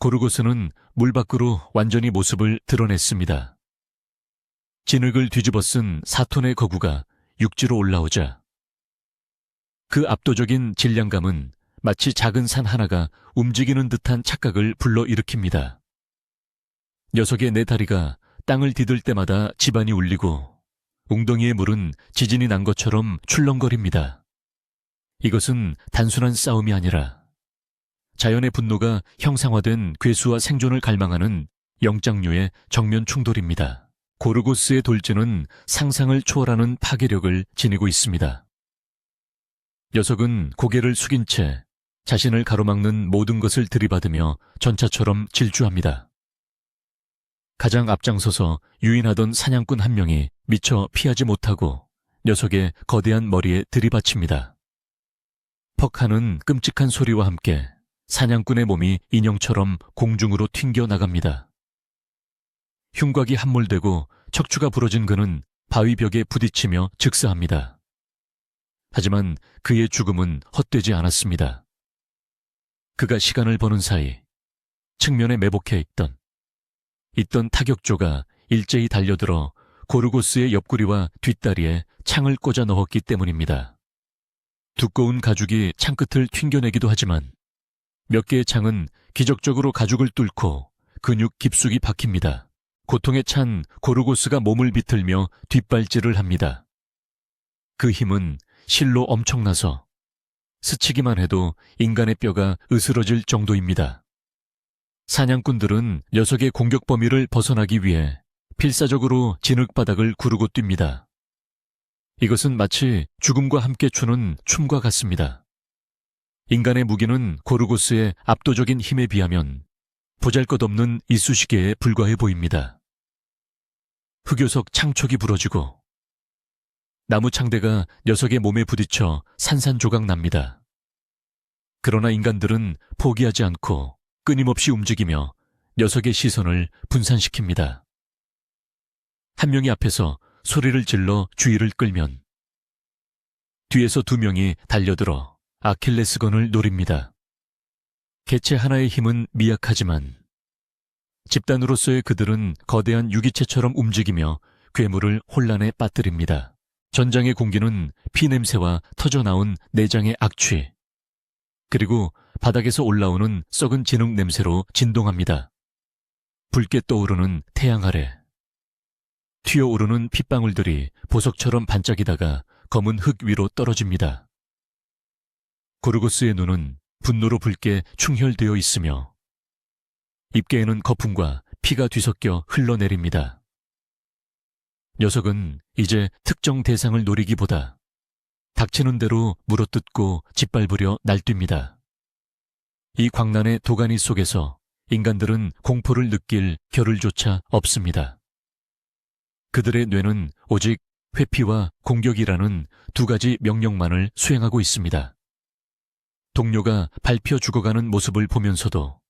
고르고스는 물 밖으로 완전히 모습을 드러냈습니다. 진흙을 뒤집어 쓴 4톤의 거구가 육지로 올라오자 그 압도적인 질량감은 마치 작은 산 하나가 움직이는 듯한 착각을 불러일으킵니다. 녀석의 네 다리가 땅을 디딜 때마다 집안이 울리고 웅덩이의 물은 지진이 난 것처럼 출렁거립니다. 이것은 단순한 싸움이 아니라 자연의 분노가 형상화된 괴수와 생존을 갈망하는 영장류의 정면 충돌입니다. 고르고스의 돌진은 상상을 초월하는 파괴력을 지니고 있습니다. 녀석은 고개를 숙인 채 자신을 가로막는 모든 것을 들이받으며 전차처럼 질주합니다. 가장 앞장서서 유인하던 사냥꾼 한 명이 미처 피하지 못하고 녀석의 거대한 머리에 들이받칩니다. 퍽 하는 끔찍한 소리와 함께 사냥꾼의 몸이 인형처럼 공중으로 튕겨 나갑니다. 흉곽이 함몰되고 척추가 부러진 그는 바위 벽에 부딪히며 즉사합니다. 하지만 그의 죽음은 헛되지 않았습니다. 그가 시간을 버는 사이 측면에 매복해 있던 타격조가 일제히 달려들어 고르고스의 옆구리와 뒷다리에 창을 꽂아 넣었기 때문입니다. 두꺼운 가죽이 창끝을 튕겨내기도 하지만 몇 개의 창은 기적적으로 가죽을 뚫고 근육 깊숙이 박힙니다. 고통에 찬 고르고스가 몸을 비틀며 뒷발질을 합니다. 그 힘은 실로 엄청나서 스치기만 해도 인간의 뼈가 으스러질 정도입니다. 사냥꾼들은 녀석의 공격 범위를 벗어나기 위해 필사적으로 진흙바닥을 구르고 뜁니다. 이것은 마치 죽음과 함께 추는 춤과 같습니다. 인간의 무기는 고르고스의 압도적인 힘에 비하면 보잘것없는 이쑤시개에 불과해 보입니다. 흑요석 창촉이 부러지고 나무 창대가 녀석의 몸에 부딪혀 산산조각 납니다. 그러나 인간들은 포기하지 않고 끊임없이 움직이며 녀석의 시선을 분산시킵니다. 한 명이 앞에서 소리를 질러 주의를 끌면 뒤에서 두 명이 달려들어 아킬레스건을 노립니다. 개체 하나의 힘은 미약하지만 집단으로서의 그들은 거대한 유기체처럼 움직이며 괴물을 혼란에 빠뜨립니다. 전장의 공기는 피냄새와 터져나온 내장의 악취, 그리고 바닥에서 올라오는 썩은 진흙 냄새로 진동합니다. 붉게 떠오르는 태양 아래 튀어오르는 핏방울들이 보석처럼 반짝이다가 검은 흙 위로 떨어집니다. 고르고스의 눈은 분노로 붉게 충혈되어 있으며 입계에는 거품과 피가 뒤섞여 흘러내립니다. 녀석은 이제 특정 대상을 노리기보다 닥치는 대로 물어뜯고 짓밟으려 날뜁니다. 이 광란의 도가니 속에서 인간들은 공포를 느낄 겨를조차 없습니다. 그들의 뇌는 오직 회피와 공격이라는 두 가지 명령만을 수행하고 있습니다. 동료가 밟혀 죽어가는 모습을 보면서도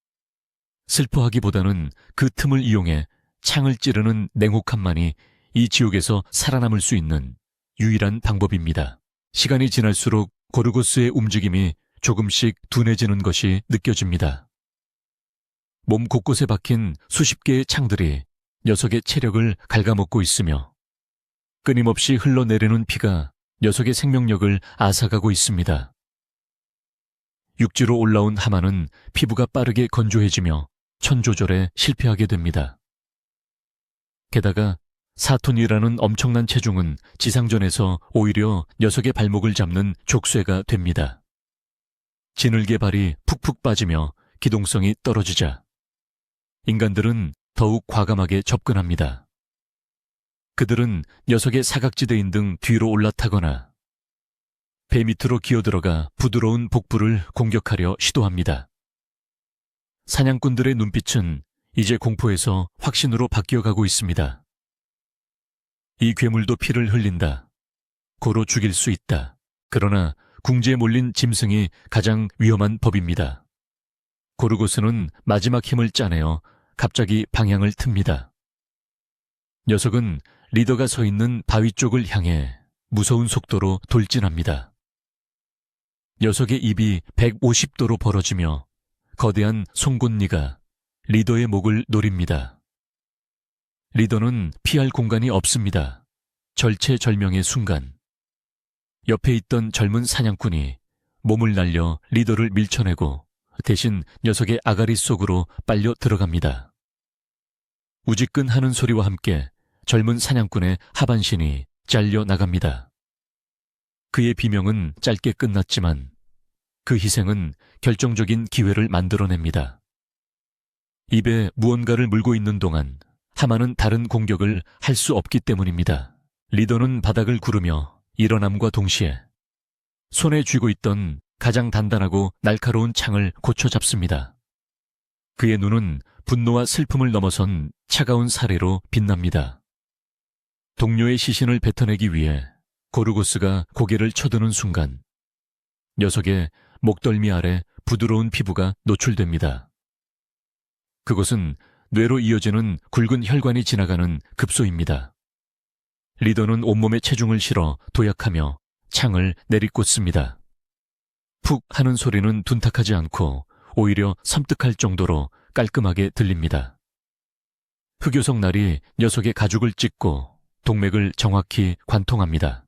슬퍼하기보다는 그 틈을 이용해 창을 찌르는 냉혹함만이 이 지옥에서 살아남을 수 있는 유일한 방법입니다. 시간이 지날수록 고르고스의 움직임이 조금씩 둔해지는 것이 느껴집니다. 몸 곳곳에 박힌 수십 개의 창들이 녀석의 체력을 갉아먹고 있으며 끊임없이 흘러내리는 피가 녀석의 생명력을 앗아가고 있습니다. 육지로 올라온 하마는 피부가 빠르게 건조해지며 천조절에 실패하게 됩니다. 게다가 4톤이라는 엄청난 체중은 지상전에서 오히려 녀석의 발목을 잡는 족쇄가 됩니다. 진흙의 발이 푹푹 빠지며 기동성이 떨어지자 인간들은 더욱 과감하게 접근합니다. 그들은 녀석의 사각지대인 등 뒤로 올라타거나 배 밑으로 기어들어가 부드러운 복부를 공격하려 시도합니다. 사냥꾼들의 눈빛은 이제 공포에서 확신으로 바뀌어가고 있습니다. 이 괴물도 피를 흘린다. 고로 죽일 수 있다. 그러나 궁지에 몰린 짐승이 가장 위험한 법입니다. 고르고스는 마지막 힘을 짜내어 갑자기 방향을 틉니다. 녀석은 리더가 서 있는 바위 쪽을 향해 무서운 속도로 돌진합니다. 녀석의 입이 150도로 벌어지며 거대한 송곳니가 리더의 목을 노립니다. 리더는 피할 공간이 없습니다. 절체절명의 순간, 옆에 있던 젊은 사냥꾼이 몸을 날려 리더를 밀쳐내고 대신 녀석의 아가리 속으로 빨려 들어갑니다. 우지끈하는 소리와 함께 젊은 사냥꾼의 하반신이 잘려 나갑니다. 그의 비명은 짧게 끝났지만 그 희생은 결정적인 기회를 만들어냅니다. 입에 무언가를 물고 있는 동안 하마는 다른 공격을 할 수 없기 때문입니다. 리더는 바닥을 구르며 일어남과 동시에 손에 쥐고 있던 가장 단단하고 날카로운 창을 고쳐 잡습니다. 그의 눈은 분노와 슬픔을 넘어선 차가운 사례로 빛납니다. 동료의 시신을 뱉어내기 위해 고르고스가 고개를 쳐드는 순간 녀석의 목덜미 아래 부드러운 피부가 노출됩니다. 그곳은 뇌로 이어지는 굵은 혈관이 지나가는 급소입니다. 리더는 온몸에 체중을 실어 도약하며 창을 내리꽂습니다. 푹 하는 소리는 둔탁하지 않고 오히려 섬뜩할 정도로 깔끔하게 들립니다. 흑요석 날이 녀석의 가죽을 찢고 동맥을 정확히 관통합니다.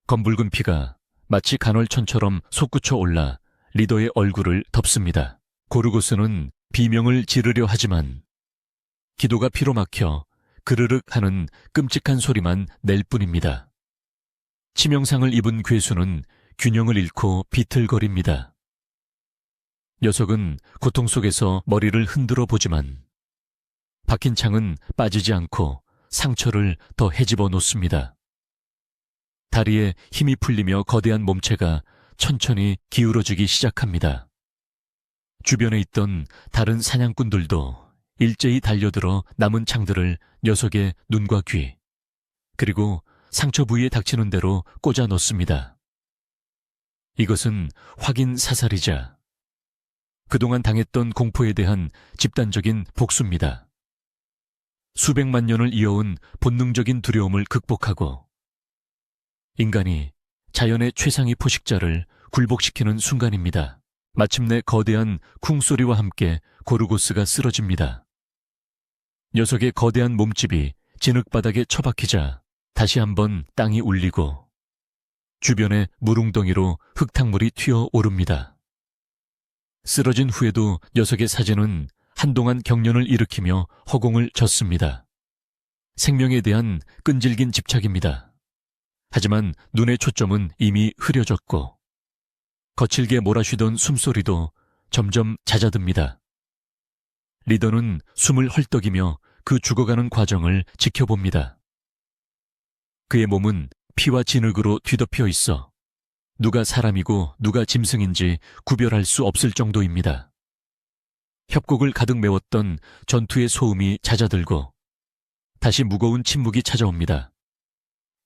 검붉은 피가 마치 간헐천처럼 솟구쳐 올라 리더의 얼굴을 덮습니다. 고르고스는 비명을 지르려 하지만 기도가 피로 막혀 그르륵 하는 끔찍한 소리만 낼 뿐입니다. 치명상을 입은 괴수는 균형을 잃고 비틀거립니다. 녀석은 고통 속에서 머리를 흔들어 보지만 박힌 창은 빠지지 않고 상처를 더 헤집어 놓습니다. 다리에 힘이 풀리며 거대한 몸체가 천천히 기울어지기 시작합니다. 주변에 있던 다른 사냥꾼들도 일제히 달려들어 남은 창들을 녀석의 눈과 귀, 그리고 상처 부위에 닥치는 대로 꽂아 넣습니다. 이것은 확인 사살이자 그동안 당했던 공포에 대한 집단적인 복수입니다. 수백만 년을 이어온 본능적인 두려움을 극복하고 인간이 자연의 최상위 포식자를 굴복시키는 순간입니다. 마침내 거대한 쿵소리와 함께 고르고스가 쓰러집니다. 녀석의 거대한 몸집이 진흙바닥에 처박히자 다시 한번 땅이 울리고 주변에 물웅덩이로 흙탕물이 튀어오릅니다. 쓰러진 후에도 녀석의 사제는 한동안 경련을 일으키며 허공을 젓습니다. 생명에 대한 끈질긴 집착입니다. 하지만 눈의 초점은 이미 흐려졌고 거칠게 몰아쉬던 숨소리도 점점 잦아듭니다. 리더는 숨을 헐떡이며 그 죽어가는 과정을 지켜봅니다. 그의 몸은 피와 진흙으로 뒤덮여 있어 누가 사람이고 누가 짐승인지 구별할 수 없을 정도입니다. 협곡을 가득 메웠던 전투의 소음이 잦아들고 다시 무거운 침묵이 찾아옵니다.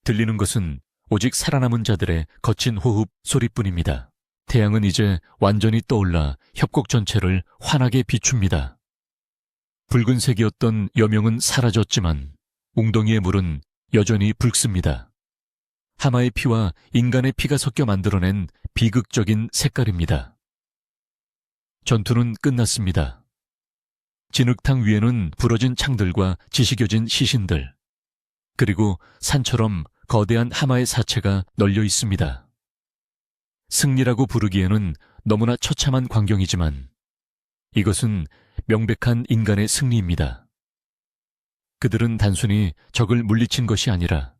들리는 것은 오직 살아남은 자들의 거친 호흡 소리뿐입니다. 태양은 이제 완전히 떠올라 협곡 전체를 환하게 비춥니다. 붉은색이었던 여명은 사라졌지만 웅덩이의 물은 여전히 붉습니다. 하마의 피와 인간의 피가 섞여 만들어낸 비극적인 색깔입니다. 전투는 끝났습니다. 진흙탕 위에는 부러진 창들과 지시겨진 시신들, 그리고 산처럼 거대한 하마의 사체가 널려 있습니다. 승리라고 부르기에는 너무나 처참한 광경이지만 이것은 명백한 인간의 승리입니다. 그들은 단순히 적을 물리친 것이 아니라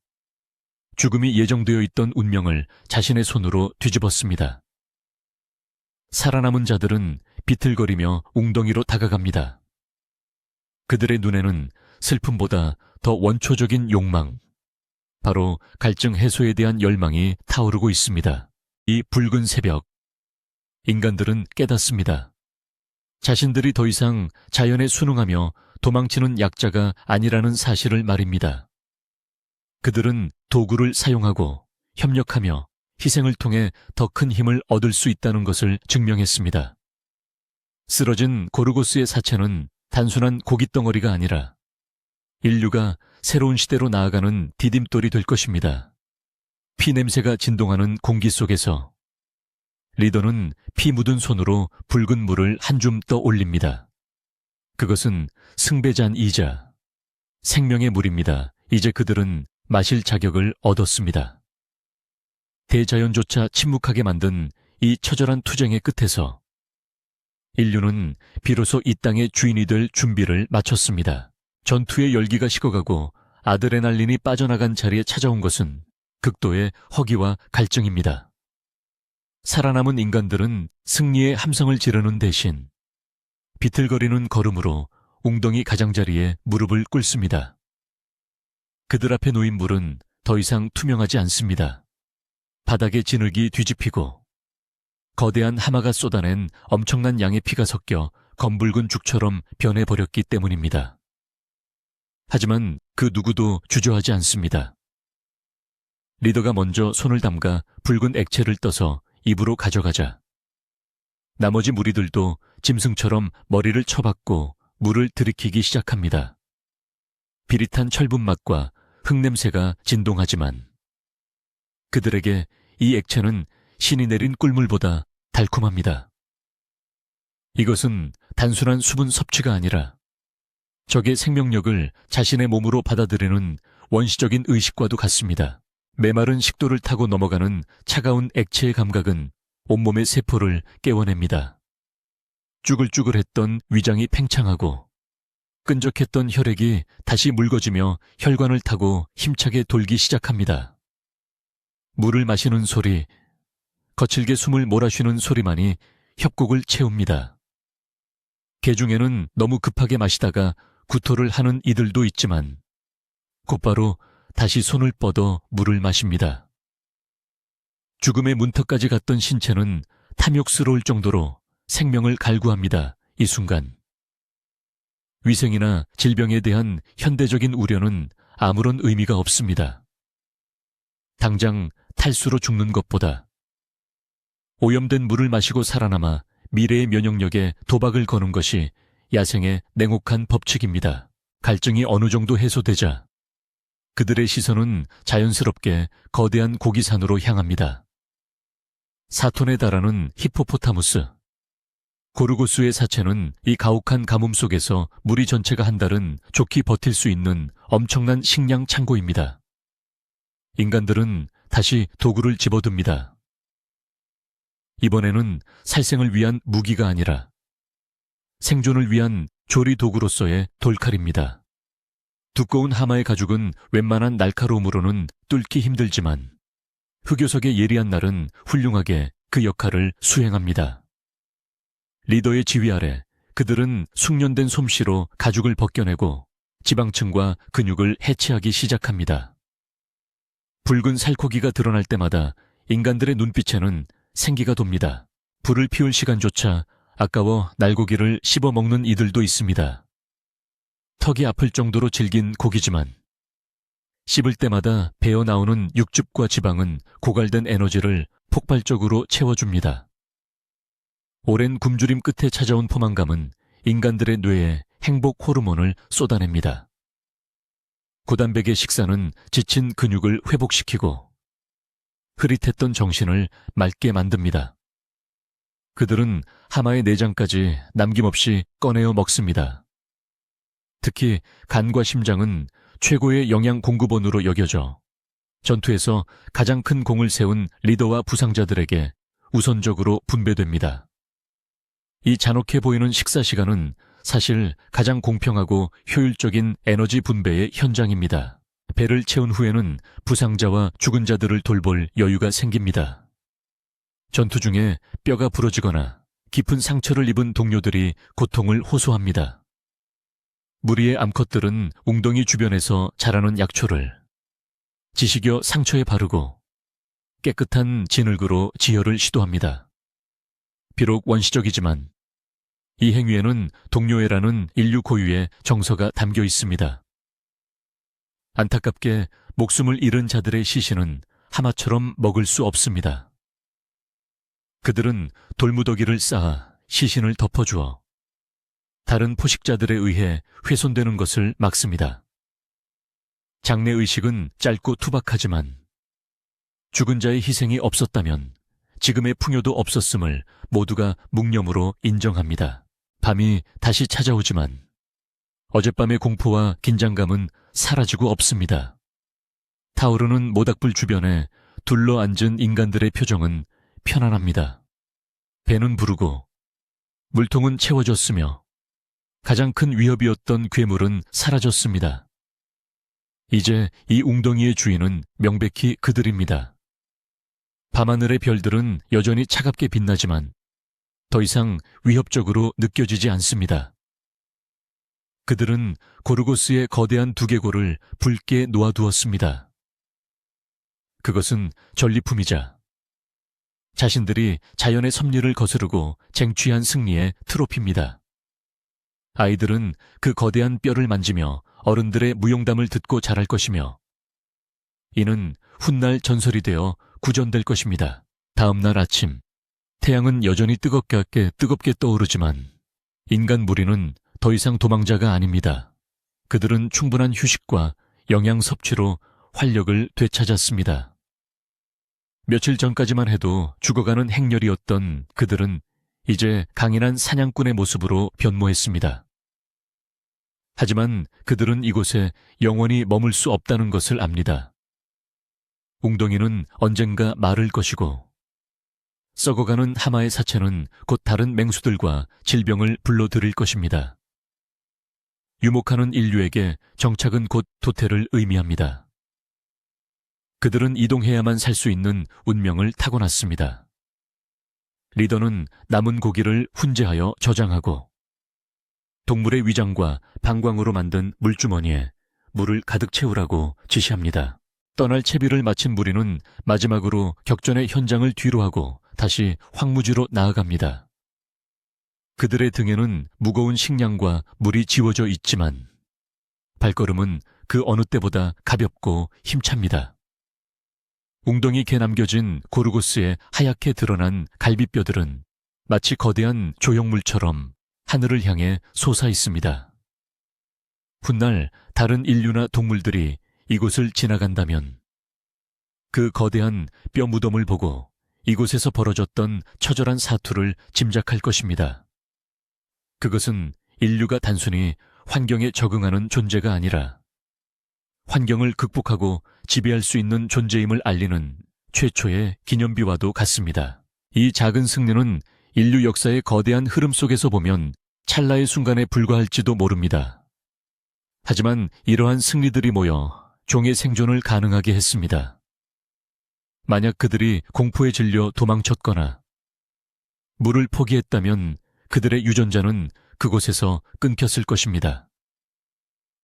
죽음이 예정되어 있던 운명을 자신의 손으로 뒤집었습니다. 살아남은 자들은 비틀거리며 웅덩이로 다가갑니다. 그들의 눈에는 슬픔보다 더 원초적인 욕망, 바로 갈증 해소에 대한 열망이 타오르고 있습니다. 이 붉은 새벽, 인간들은 깨닫습니다. 자신들이 더 이상 자연에 순응하며 도망치는 약자가 아니라는 사실을 말입니다. 그들은 도구를 사용하고 협력하며 희생을 통해 더 큰 힘을 얻을 수 있다는 것을 증명했습니다. 쓰러진 고르고스의 사체는 단순한 고깃덩어리가 아니라 인류가 새로운 시대로 나아가는 디딤돌이 될 것입니다. 피 냄새가 진동하는 공기 속에서 리더는 피 묻은 손으로 붉은 물을 한 줌 떠 올립니다. 그것은 승배잔이자 생명의 물입니다. 이제 그들은 마실 자격을 얻었습니다. 대자연조차 침묵하게 만든 이 처절한 투쟁의 끝에서 인류는 비로소 이 땅의 주인이 될 준비를 마쳤습니다. 전투의 열기가 식어가고 아드레날린이 빠져나간 자리에 찾아온 것은 극도의 허기와 갈증입니다. 살아남은 인간들은 승리의 함성을 지르는 대신 비틀거리는 걸음으로 웅덩이 가장자리에 무릎을 꿇습니다. 그들 앞에 놓인 물은 더 이상 투명하지 않습니다. 바닥에 진흙이 뒤집히고 거대한 하마가 쏟아낸 엄청난 양의 피가 섞여 검붉은 죽처럼 변해버렸기 때문입니다. 하지만 그 누구도 주저하지 않습니다. 리더가 먼저 손을 담가 붉은 액체를 떠서 입으로 가져가자 나머지 무리들도 짐승처럼 머리를 쳐박고 물을 들이키기 시작합니다. 비릿한 철분 맛과 흙냄새가 진동하지만 그들에게 이 액체는 신이 내린 꿀물보다 달콤합니다. 이것은 단순한 수분 섭취가 아니라 적의 생명력을 자신의 몸으로 받아들이는 원시적인 의식과도 같습니다. 메마른 식도를 타고 넘어가는 차가운 액체의 감각은 온몸의 세포를 깨워냅니다. 쭈글쭈글했던 위장이 팽창하고 끈적했던 혈액이 다시 묽어지며 혈관을 타고 힘차게 돌기 시작합니다. 물을 마시는 소리, 거칠게 숨을 몰아쉬는 소리만이 협곡을 채웁니다. 개 중에는 너무 급하게 마시다가 구토를 하는 이들도 있지만 곧바로 다시 손을 뻗어 물을 마십니다. 죽음의 문턱까지 갔던 신체는 탐욕스러울 정도로 생명을 갈구합니다. 이 순간 위생이나 질병에 대한 현대적인 우려는 아무런 의미가 없습니다. 당장 탈수로 죽는 것보다 오염된 물을 마시고 살아남아 미래의 면역력에 도박을 거는 것이 야생의 냉혹한 법칙입니다. 갈증이 어느 정도 해소되자 그들의 시선은 자연스럽게 거대한 고기산으로 향합니다. 4톤에 달하는 히포포타무스. 고르고스의 사체는 이 가혹한 가뭄 속에서 무리 전체가 한 달은 좋게 버틸 수 있는 엄청난 식량 창고입니다. 인간들은 다시 도구를 집어듭니다. 이번에는 살생을 위한 무기가 아니라 생존을 위한 조리 도구로서의 돌칼입니다. 두꺼운 하마의 가죽은 웬만한 날카로움으로는 뚫기 힘들지만 흑요석의 예리한 날은 훌륭하게 그 역할을 수행합니다. 리더의 지휘 아래 그들은 숙련된 솜씨로 가죽을 벗겨내고 지방층과 근육을 해체하기 시작합니다. 붉은 살코기가 드러날 때마다 인간들의 눈빛에는 생기가 돕니다. 불을 피울 시간조차 아까워 날고기를 씹어먹는 이들도 있습니다. 턱이 아플 정도로 질긴 고기지만 씹을 때마다 배어나오는 육즙과 지방은 고갈된 에너지를 폭발적으로 채워줍니다. 오랜 굶주림 끝에 찾아온 포만감은 인간들의 뇌에 행복 호르몬을 쏟아냅니다. 고단백의 식사는 지친 근육을 회복시키고 흐릿했던 정신을 맑게 만듭니다. 그들은 하마의 내장까지 남김없이 꺼내어 먹습니다. 특히 간과 심장은 최고의 영양 공급원으로 여겨져 전투에서 가장 큰 공을 세운 리더와 부상자들에게 우선적으로 분배됩니다. 이 잔혹해 보이는 식사 시간은 사실 가장 공평하고 효율적인 에너지 분배의 현장입니다. 배를 채운 후에는 부상자와 죽은 자들을 돌볼 여유가 생깁니다. 전투 중에 뼈가 부러지거나 깊은 상처를 입은 동료들이 고통을 호소합니다. 무리의 암컷들은 웅덩이 주변에서 자라는 약초를 지식여 상처에 바르고 깨끗한 진흙으로 지혈을 시도합니다. 비록 원시적이지만 이 행위에는 동료애라는 인류 고유의 정서가 담겨 있습니다. 안타깝게 목숨을 잃은 자들의 시신은 하마처럼 먹을 수 없습니다. 그들은 돌무더기를 쌓아 시신을 덮어주어 다른 포식자들에 의해 훼손되는 것을 막습니다. 장례의식은 짧고 투박하지만 죽은 자의 희생이 없었다면 지금의 풍요도 없었음을 모두가 묵념으로 인정합니다. 밤이 다시 찾아오지만 어젯밤의 공포와 긴장감은 사라지고 없습니다. 타오르는 모닥불 주변에 둘러앉은 인간들의 표정은 편안합니다. 배는 부르고 물통은 채워졌으며 가장 큰 위협이었던 괴물은 사라졌습니다. 이제 이 웅덩이의 주인은 명백히 그들입니다. 밤하늘의 별들은 여전히 차갑게 빛나지만 더 이상 위협적으로 느껴지지 않습니다. 그들은 고르고스의 거대한 두개골을 붉게 놓아두었습니다. 그것은 전리품이자 자신들이 자연의 섭리를 거스르고 쟁취한 승리의 트로피입니다. 아이들은 그 거대한 뼈를 만지며 어른들의 무용담을 듣고 자랄 것이며 이는 훗날 전설이 되어 구전될 것입니다. 다음 날 아침, 태양은 여전히 뜨겁게 떠오르지만 인간 무리는 더 이상 도망자가 아닙니다. 그들은 충분한 휴식과 영양 섭취로 활력을 되찾았습니다. 며칠 전까지만 해도 죽어가는 행렬이었던 그들은 이제 강인한 사냥꾼의 모습으로 변모했습니다. 하지만 그들은 이곳에 영원히 머물 수 없다는 것을 압니다. 웅덩이는 언젠가 마를 것이고 썩어가는 하마의 사체는 곧 다른 맹수들과 질병을 불러들일 것입니다. 유목하는 인류에게 정착은 곧 도태를 의미합니다. 그들은 이동해야만 살 수 있는 운명을 타고났습니다. 리더는 남은 고기를 훈제하여 저장하고 동물의 위장과 방광으로 만든 물주머니에 물을 가득 채우라고 지시합니다. 떠날 채비를 마친 무리는 마지막으로 격전의 현장을 뒤로하고 다시 황무지로 나아갑니다. 그들의 등에는 무거운 식량과 물이 지워져 있지만 발걸음은 그 어느 때보다 가볍고 힘찹니다. 웅덩이게 남겨진 고르고스의 하얗게 드러난 갈비뼈들은 마치 거대한 조형물처럼 하늘을 향해 솟아 있습니다. 훗날 다른 인류나 동물들이 이곳을 지나간다면 그 거대한 뼈 무덤을 보고 이곳에서 벌어졌던 처절한 사투를 짐작할 것입니다. 그것은 인류가 단순히 환경에 적응하는 존재가 아니라 환경을 극복하고 지배할 수 있는 존재임을 알리는 최초의 기념비와도 같습니다. 이 작은 승리는 인류 역사의 거대한 흐름 속에서 보면 찰나의 순간에 불과할지도 모릅니다. 하지만 이러한 승리들이 모여 종의 생존을 가능하게 했습니다. 만약 그들이 공포에 질려 도망쳤거나 물을 포기했다면 그들의 유전자는 그곳에서 끊겼을 것입니다.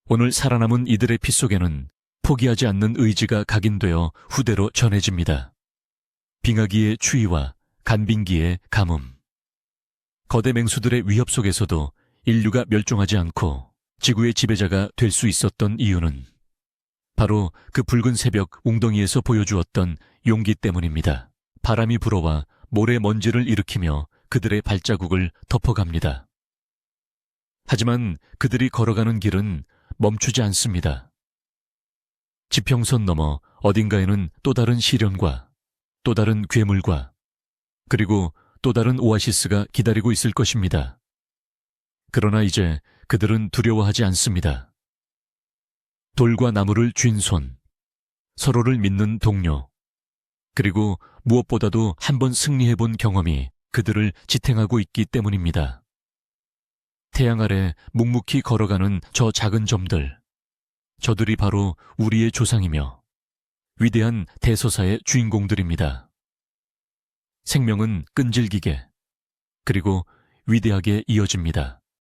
오늘 살아남은 이들의 피 속에는 포기하지 않는 의지가 각인되어 후대로 전해집니다. 빙하기의 추위와 간빙기의 가뭄. 거대 맹수들의 위협 속에서도 인류가 멸종하지 않고 지구의 지배자가 될 수 있었던 이유는 바로 그 붉은 새벽 웅덩이에서 보여주었던 용기 때문입니다. 바람이 불어와 모래 먼지를 일으키며 그들의 발자국을 덮어갑니다. 하지만 그들이 걸어가는 길은 멈추지 않습니다. 지평선 너머 어딘가에는 또 다른 시련과 또 다른 괴물과 그리고 또 다른 오아시스가 기다리고 있을 것입니다. 그러나 이제 그들은 두려워하지 않습니다. 돌과 나무를 쥔 손, 서로를 믿는 동료, 그리고 무엇보다도 한 번 승리해본 경험이 그들을 지탱하고 있기 때문입니다. 태양 아래 묵묵히 걸어가는 저 작은 점들, 저들이 바로 우리의 조상이며 위대한 대서사의 주인공들입니다. 생명은 끈질기게 그리고 위대하게 이어집니다.